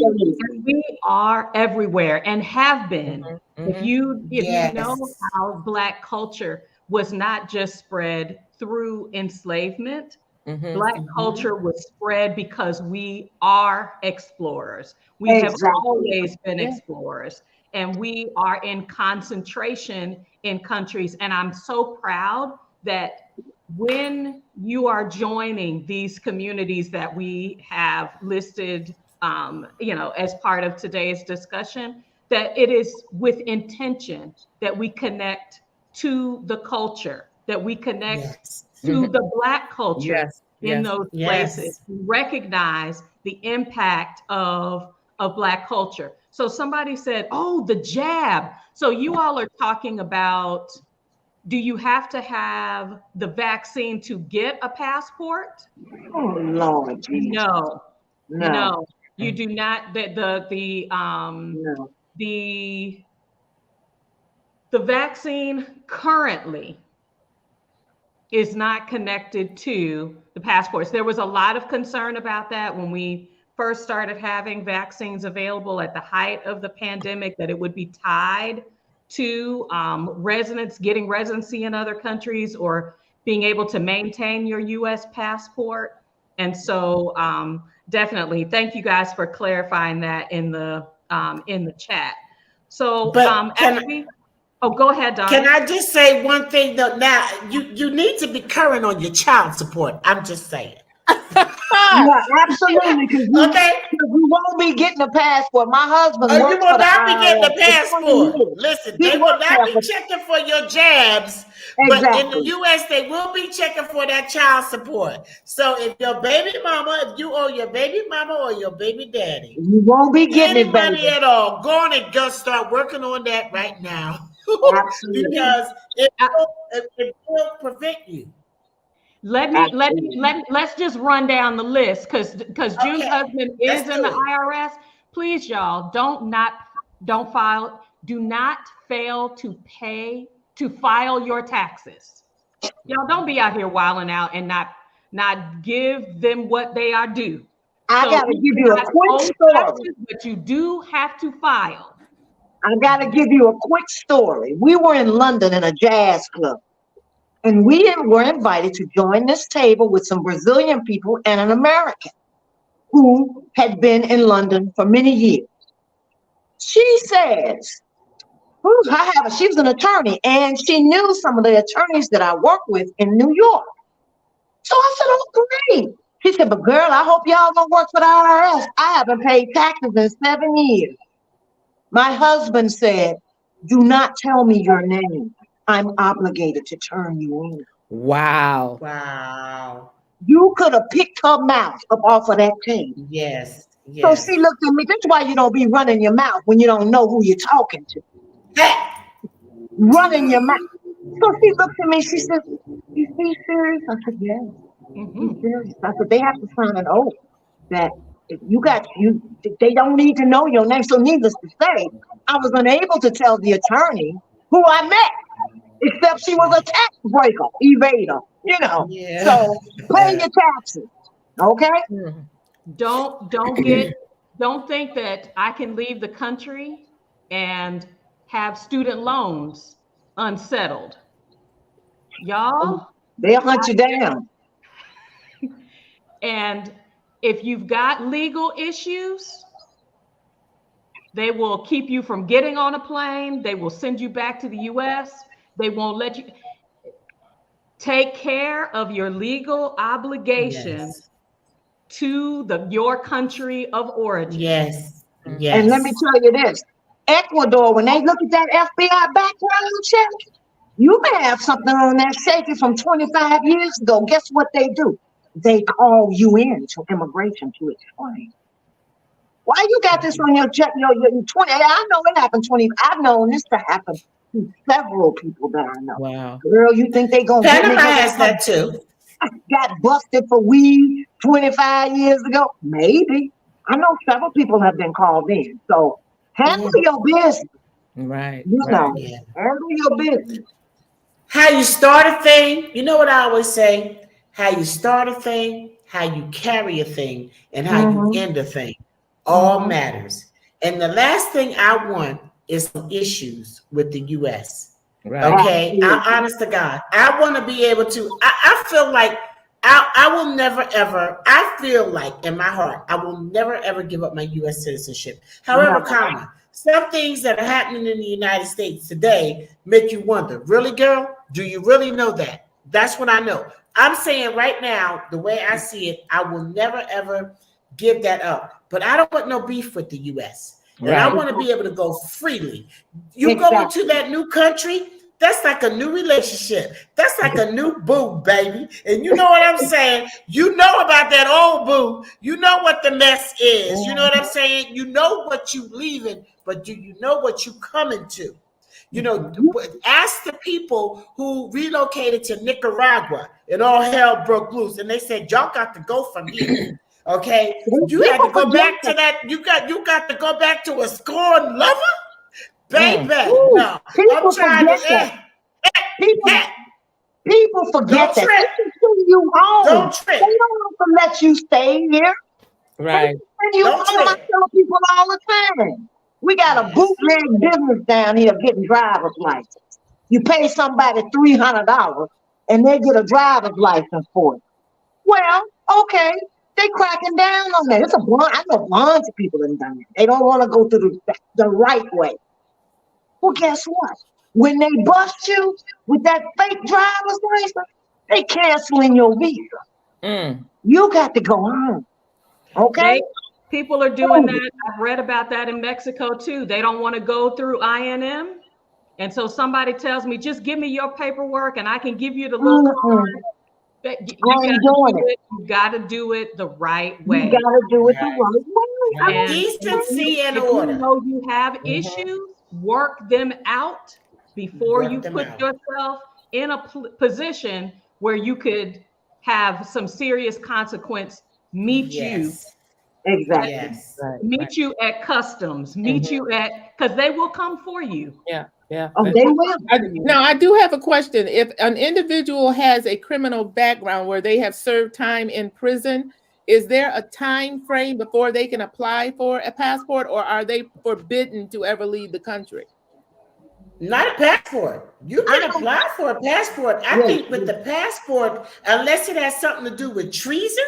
are everywhere and have been. If you know how Black culture was not just spread through enslavement, Black culture was spread because we are explorers. We have always been explorers, and we are in concentration in countries. And I'm so proud that when you are joining these communities that we have listed, as part of today's discussion, that it is with intention that we connect to the culture, that we connect to the Black culture in those places, recognize the impact of Black culture. So somebody said, oh, the jab. So you all are talking about, do you have to have the vaccine to get a passport? Oh, Lord. No. You do not. The vaccine currently is not connected to the passports. There was a lot of concern about that when we first started having vaccines available at the height of the pandemic, that it would be tied to getting residency in other countries or being able to maintain your US passport. And so definitely, thank you guys for clarifying that in the chat. So go ahead, Donna. Can I just say one thing though? Now you need to be current on your child support. I'm just saying. Yeah, absolutely. Because we won't be getting a passport. My husband you works will for not be getting a IRS. passport. Listen, they will not be checking for your jabs. But in the US, they will be checking for that child support. So if your baby mama, if you owe your baby mama or your baby daddy, you won't be getting any money at all, go on and just start working on that right now. Absolutely. Because it will prevent you. Let's just run down the list because June's husband is in the IRS. please, y'all, do not fail to file your taxes. Y'all don't be out here wilding out and not give them what they are due. I gotta give you a quick story. Taxes, but you do have to file. I gotta give you a quick story. We were in London in a jazz club, and we were invited to join this table with some Brazilian people and an American who had been in London for many years. She says, she was an attorney, and she knew some of the attorneys that I work with in New York. So I said, oh, great. She said, but girl, I hope y'all don't work for the IRS. I haven't paid taxes in 7 years. My husband said, do not tell me your name. I'm obligated to turn you in. Wow. You could have picked her mouth up off of that table. Yes. So she looked at me. That's why you don't be running your mouth when you don't know who you're talking to. Running your mouth. So she looked at me. She said, "Is he serious?" I said, "Yes." He's serious. I said, "They have to sign an oath that if they don't need to know your name." So needless to say, I was unable to tell the attorney who I met, except she was a tax breaker, evader, Yeah. So pay your taxes, okay? Don't think that I can leave the country and have student loans unsettled. Y'all, They'll hunt you down. And if you've got legal issues, they will keep you from getting on a plane. They will send you back to the US. They won't let you. Take care of your legal obligations to your country of origin. Yes. And let me tell you this, Ecuador, when they look at that FBI background check, you may have something on that shaky from 25 years ago. Guess what they do? They call you in to immigration to explain. Why you got this on your check? Your 20. I know it happened 20. I've known this to happen to several people that I know. Wow. Girl, you think they gonna Panama has that too. Got busted for weed 25 years ago? Maybe. I know several people have been called in. So handle your business. Right. Handle your business. How you start a thing, you know what I always say? How you start a thing, how you carry a thing, and how you end a thing all matters. And the last thing I want is some issues with the US. Right. Okay. Honest to God, I want to be able to, I feel like I will never ever, I feel like in my heart, I will never ever give up my US citizenship. However, comma, some things that are happening in the United States today make you wonder, really, girl? Do you really know that? That's what I know. I'm saying right now, the way I see it, I will never ever give that up. But I don't want no beef with the US. And I want to be able to go freely. You go into that new country, that's like a new relationship. That's like a new boo, baby. And you know what I'm saying? You know about that old boo. You know what the mess is. You know what I'm saying? You know what you leaving, but do you know what you coming to? You know, ask the people who relocated to Nicaragua and all hell broke loose. And they said, y'all got to go from here. Okay, you had to go back to that. You got to go back to a scorned lover, baby. No, I'm trying to. People forget that. They can send you home. Don't trip. They don't have to let you stay here. Right. Send you home. I tell people all the time. We got a bootleg business down here getting driver's license. You pay somebody $300 and they get a driver's license for it. Well, okay. They cracking down on that. It's a blind. I know bunch of people in done it. They don't want to go through the right way. Well, guess what? When they bust you with that fake driver's license, they canceling your visa. You got to go home. Okay? People are doing that. I've read about that in Mexico too. They don't want to go through INM. And so somebody tells me, just give me your paperwork and I can give you the little card. You got to do it the right way. You got to do it the right way. And decency and order. You know you have issues, work them out before you put yourself in a position where you could have some serious consequence meet you Exactly. Yes. Meet you at customs, meet you at, because they will come for you. Yeah, yeah. Oh, they will. Now, I do have a question. If an individual has a criminal background where they have served time in prison, is there a time frame before they can apply for a passport, or are they forbidden to ever leave the country? Not a passport. You can apply for a passport. I think with the passport, unless it has something to do with treason,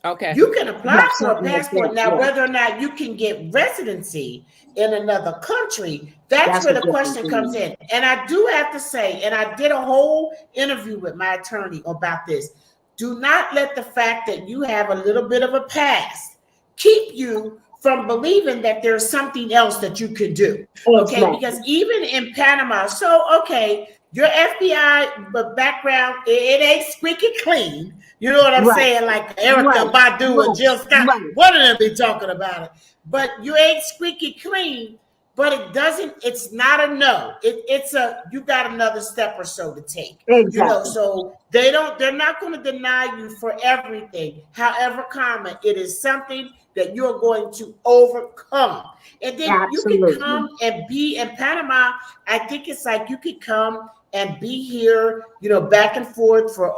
Okay. you can apply for a something like passport. that, Now, yeah. whether or not you can get residency in another country, that's where a the different question thing. comes in. And I do have to say, and I did a whole interview with my attorney about this. Do not let the fact that you have a little bit of a past keep you from believing that there's something else that you could do. Okay, Exactly. because even in Panama, so okay, your FBI background, it ain't squeaky clean. You know what I'm Right. saying? Like Erica Right. Badu and Jill Scott, Right. one of them be talking about it. But you ain't squeaky clean, but it doesn't, it's not a no. It's a, you got another step or so to take. Exactly. You know, so they're not going to deny you for everything. However common, it is something that you're going to overcome. And then Absolutely. you can come and be in Panama. I think it's like you could come and be here, you know, back and forth for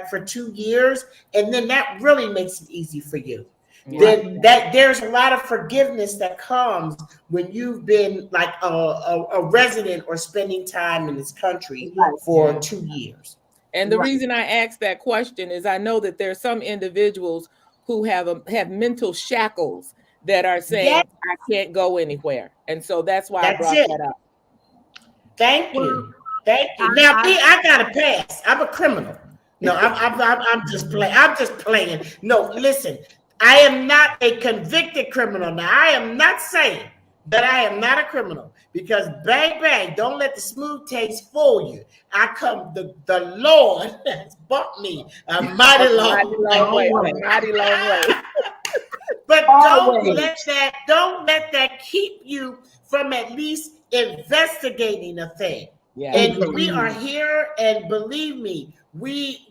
for 2 years. And then that really makes it easy for you. Then that there's a lot of forgiveness that comes when you've been like a resident or spending time in this country for 2 years. And the reason I asked that question is I know that there are some individuals who have mental shackles that are saying, I can't go anywhere. And so that's why I brought that up. Thank you. Thank you. Now, I got to pass. I'm a criminal. No, I'm just playing. I'm just playing. No, listen. I am not a convicted criminal. Now, I am not saying that I am not a criminal, because bang, bang, don't let the smooth taste fool you. I come, the Lord has brought me a mighty long way. But don't let that keep you from at least investigating a thing. Yeah. And we are here, and believe me, we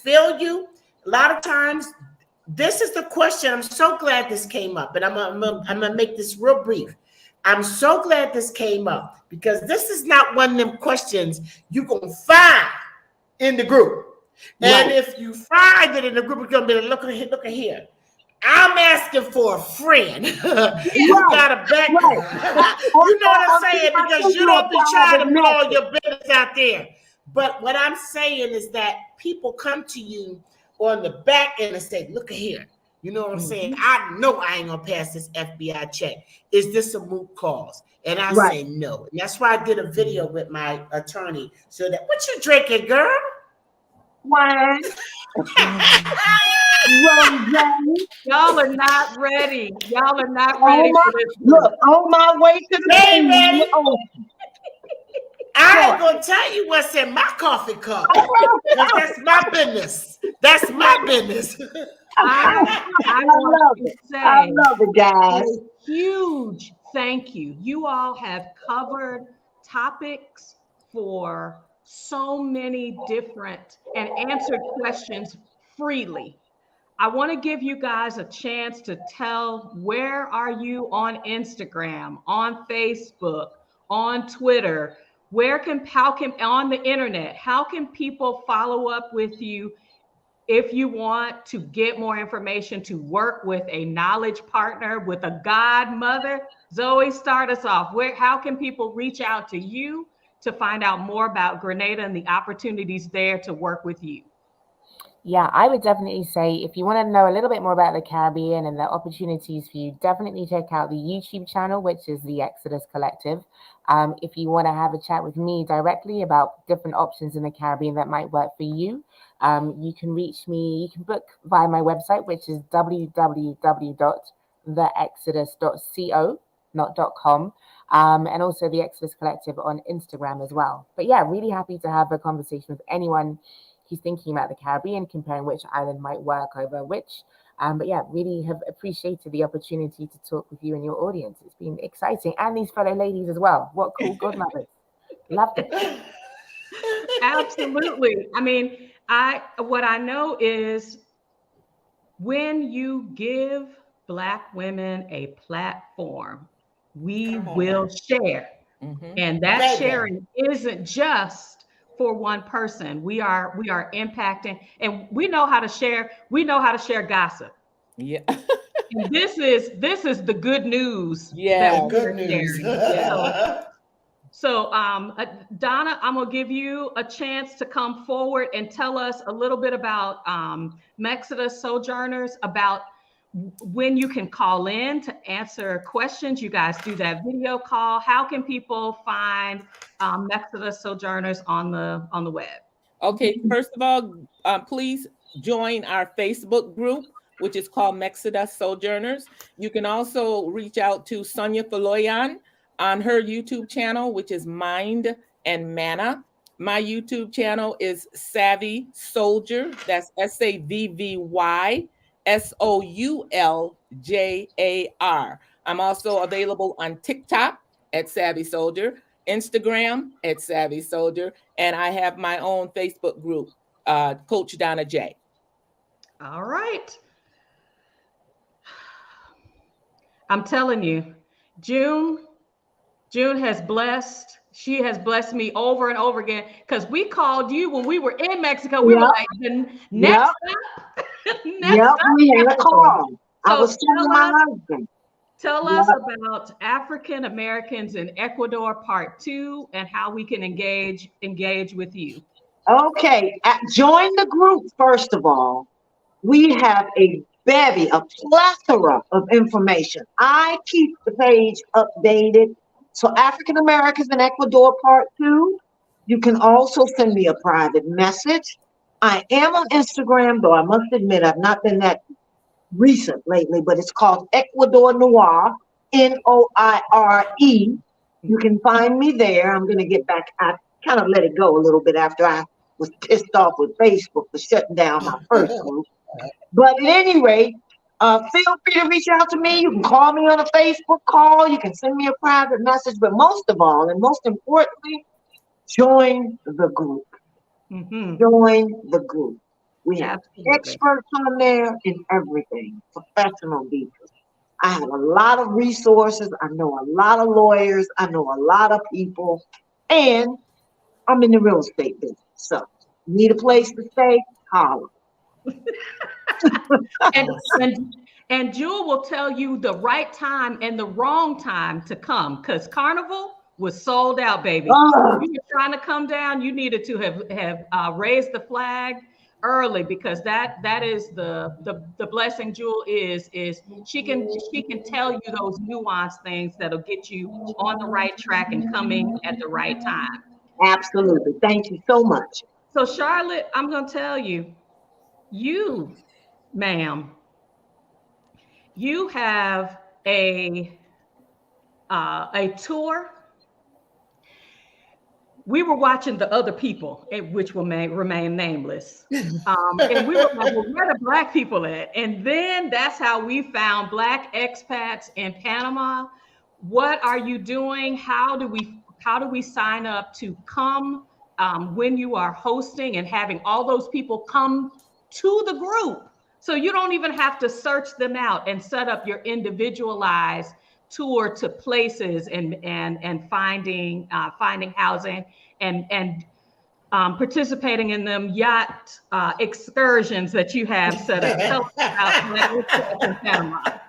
feel you. A lot of times, this is the question. I'm so glad this came up, and I'm gonna make this real brief. I'm so glad this came up, because this is not one of them questions you're gonna find in the group. And if you find it in the group, you're gonna be like, look at here. I'm asking for a friend. You got a back. You know what I'm saying? Because you don't be trying to put all your business out there. But what I'm saying is that people come to you on the back end and say, look at here. You know what I'm saying? I know I ain't gonna pass this FBI check. Is this a moot cause? And I say no. And that's why I did a video with my attorney. So that, what you drinking, girl? Wine. Y'all are not ready. Y'all are not ready for this. Look, on my way to the game. Ready? I ain't gonna tell you what's in my coffee cup, because that's my business. That's my business. I love it. I love it, guys. A huge thank you. You all have covered topics for so many different and answered questions freely. I want to give you guys a chance to tell, where are you on Instagram, on Facebook, on Twitter? How can on the internet, how can people follow up with you if you want to get more information, to work with a knowledge partner, with a godmother? Zoe, start us off. How can people reach out to you to find out more about Grenada and the opportunities there to work with you? Yeah, I would definitely say, if you want to know a little bit more about the Caribbean and the opportunities for you, definitely check out the YouTube channel, which is the Exodus Collective. If you want to have a chat with me directly about different options in the Caribbean that might work for you, you can reach me, you can book via my website, which is www.theexodus.co, not .com, and also the Exodus Collective on Instagram as well. But yeah, really happy to have a conversation with anyone who's thinking about the Caribbean, comparing which island might work over which. But yeah, really have appreciated the opportunity to talk with you and your audience. It's been exciting. And these fellow ladies as well. What cool godmothers. Loved it. Absolutely. I mean, what I know is, when you give Black women a platform. We Come will on, share. Mhm. And that baby. sharing isn't just for one person. We are impacting, and we know how to share. We know how to share gossip. Yeah. And this is the good news that The Yeah. we good are news. sharing. So, Donna, I'm gonna give you a chance to come forward and tell us a little bit about Mexida Sojourners, about when you can call in to answer questions. You guys do that video call. How can people find Mexida Sojourners on the web? Okay, first of all, please join our Facebook group, which is called Mexida Sojourners. You can also reach out to Sonia Faloyan on her YouTube channel, which is Mind and Manna. My YouTube channel is Savvy Soldier. That's SAVVYSOULJAR. I'm also available on TikTok at Savvy Soldier, Instagram at Savvy Soldier, and I have my own Facebook group, Coach Donna J. All right. I'm telling you, June June has blessed. She has blessed me over and over again, because we called you when we were in Mexico. We were Yep, like, the yep, next up, next yep. up, We had a Ecuador. call. I So was telling my husband. tell us Yep. about African Americans in Ecuador Part 2, and how we can engage with you. Okay, join the group first of all. We have a bevy, a plethora of information. I keep the page updated. So African Americans in Ecuador Part 2, you can also send me a private message. I am on Instagram, though I must admit I've not been that recent lately, but it's called Ecuador Noir, Noire. You can find me there. I'm going to get back. I kind of let it go a little bit after I was pissed off with Facebook for shutting down my first group. But at any rate, feel free to reach out to me. You can call me on a Facebook call. You can send me a private message. But most of all, and most importantly, join the group. Mm-hmm. Join the group. We have Absolutely. experts on there in everything, professional people. I have a lot of resources. I know a lot of lawyers. I know a lot of people. And I'm in the real estate business. So, need a place to stay? Holler. And, and Jewel will tell you the right time and the wrong time to come, because Carnival was sold out, baby. If you were trying to come down, you needed to have raised the flag early, because that is the blessing. Jewel is she can tell you those nuanced things that'll get you on the right track and coming at the right time. Absolutely. Thank you so much. So Charlotte, I'm gonna tell you, you, ma'am, you have a tour. We were watching the other people, which will remain nameless, and we were like, well, where the Black people at? And then that's how we found Black expats in Panama. What are you doing? How do we sign up to come, when you are hosting and having all those people come to the group? So you don't even have to search them out and set up your individualized tour to places, and finding housing, and participating in them yacht excursions that you have set up. Tell us about in Panama.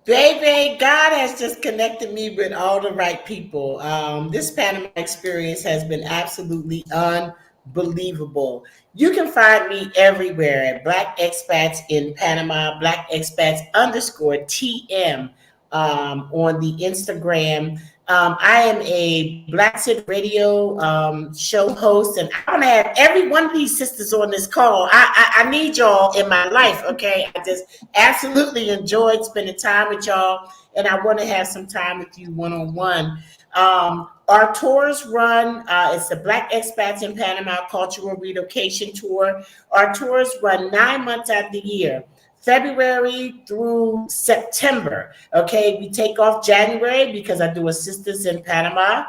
Baby, God has just connected me with all the right people. This Panama experience has been absolutely unbelievable. You can find me everywhere at Black Expats in Panama, Black Expats _ TM on the Instagram. I am a Black City Radio show host, and I want to have every one of these sisters on this call. I need y'all in my life, okay? I just absolutely enjoyed spending time with y'all, and I want to have some time with you one-on-one. Our tours run, it's the Black Expats in Panama Cultural Relocation Tour. Our tours run 9 months out of the year. February through September. Okay, we take off January because I do a Sisters in Panama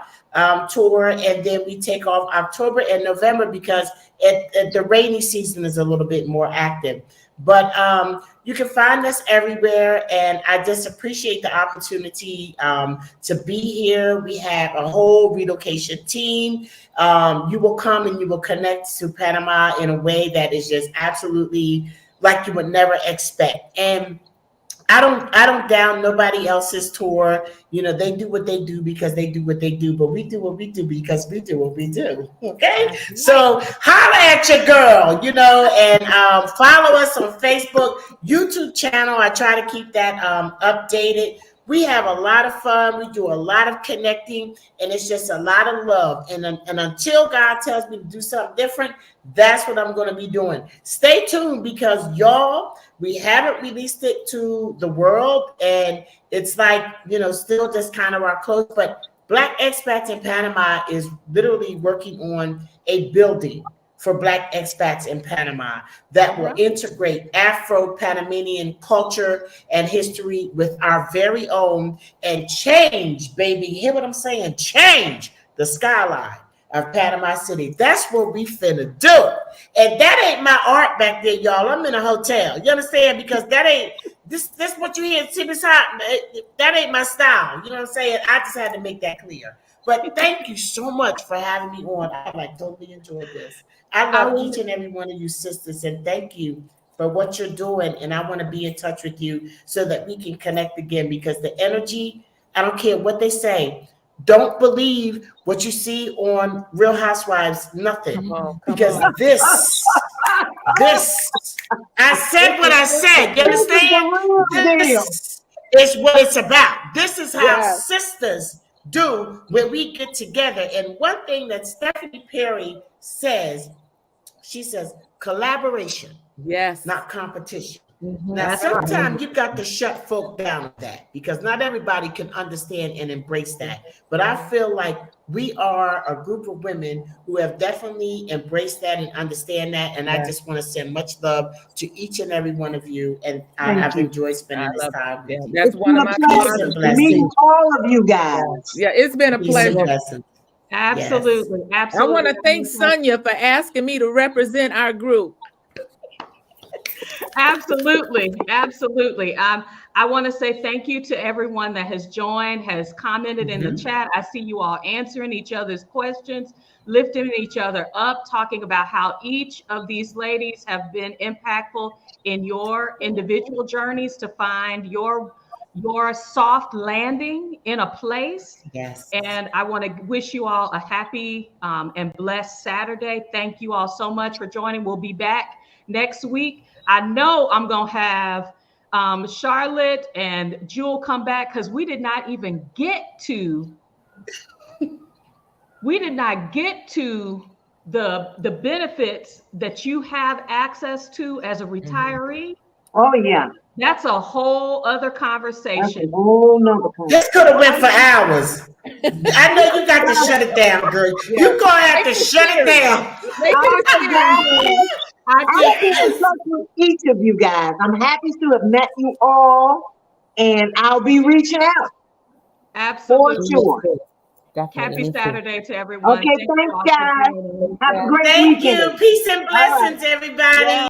tour, and then we take off October and November because the rainy season is a little bit more active. But you can find us everywhere, and I just appreciate the opportunity to be here. We have a whole relocation team. You will come and you will connect to Panama in a way that is just absolutely like you would never expect. And I don't down nobody else's tour. You know, they do what they do because they do what they do, but we do what we do because we do what we do. Okay? So holla at your girl, you know, and follow us on Facebook, YouTube channel. I try to keep that updated. We have a lot of fun. We do a lot of connecting, and it's just a lot of love. And until God tells me to do something different, that's what I'm going to be doing. Stay tuned because y'all, we haven't released it to the world, and it's like, you know, still just kind of our close. But Black Expats in Panama is literally working on a building for Black expats in Panama that will integrate Afro-Panamanian culture and history with our very own and change, baby. Hear what I'm saying? Change the skyline of Panama City. That's what we finna do. And that ain't my art back there, y'all. I'm in a hotel. You understand? Because that ain't this what you hear at Timmy's Hot. That ain't my style. You know what I'm saying? I just had to make that clear. But thank you so much for having me on. I like totally enjoyed this. I love each and every one of you sisters, and thank you for what you're doing. And I want to be in touch with you so that we can connect again, because the energy, I don't care what they say. Don't believe what you see on Real Housewives, nothing. Because this, I said what I said. You understand? This is what it's about. This is how sisters do when we get together. And one thing that Stephanie Perry says, she says collaboration, not competition. Now, sometimes you got to shut folk down with that, because not everybody can understand and embrace that. But I feel like we are a group of women who have definitely embraced that and understand that. And I just want to send much love to each and every one of you. And I've enjoyed spending this time with you. That's one of my pleasure to meet all of you guys. Yeah, it's been a pleasure. Absolutely. Yes. Absolutely. I want to thank Sonia for asking me to represent our group. Absolutely. Absolutely. I want to say thank you to everyone that has joined, has commented in the chat. I see you all answering each other's questions, lifting each other up, talking about how each of these ladies have been impactful in your individual journeys to find your soft landing in a place. Yes. And I want to wish you all a happy and blessed Saturday. Thank you all so much for joining. We'll be back next week. I know I'm going to have Charlotte and Jewel come back, because we did not get to the benefits that you have access to as a retiree. Oh, yeah. That's a whole other conversation. This could have went for hours. I know you got to shut it down, girl. You're going to have to shut it down. I'll keep in touch with each of you guys. I'm happy to have met you all, and I'll be reaching out. Absolutely. For sure. Happy Saturday to everyone. Okay, thanks, guys. Have a great weekend. Thank you. Peace and blessings, everybody.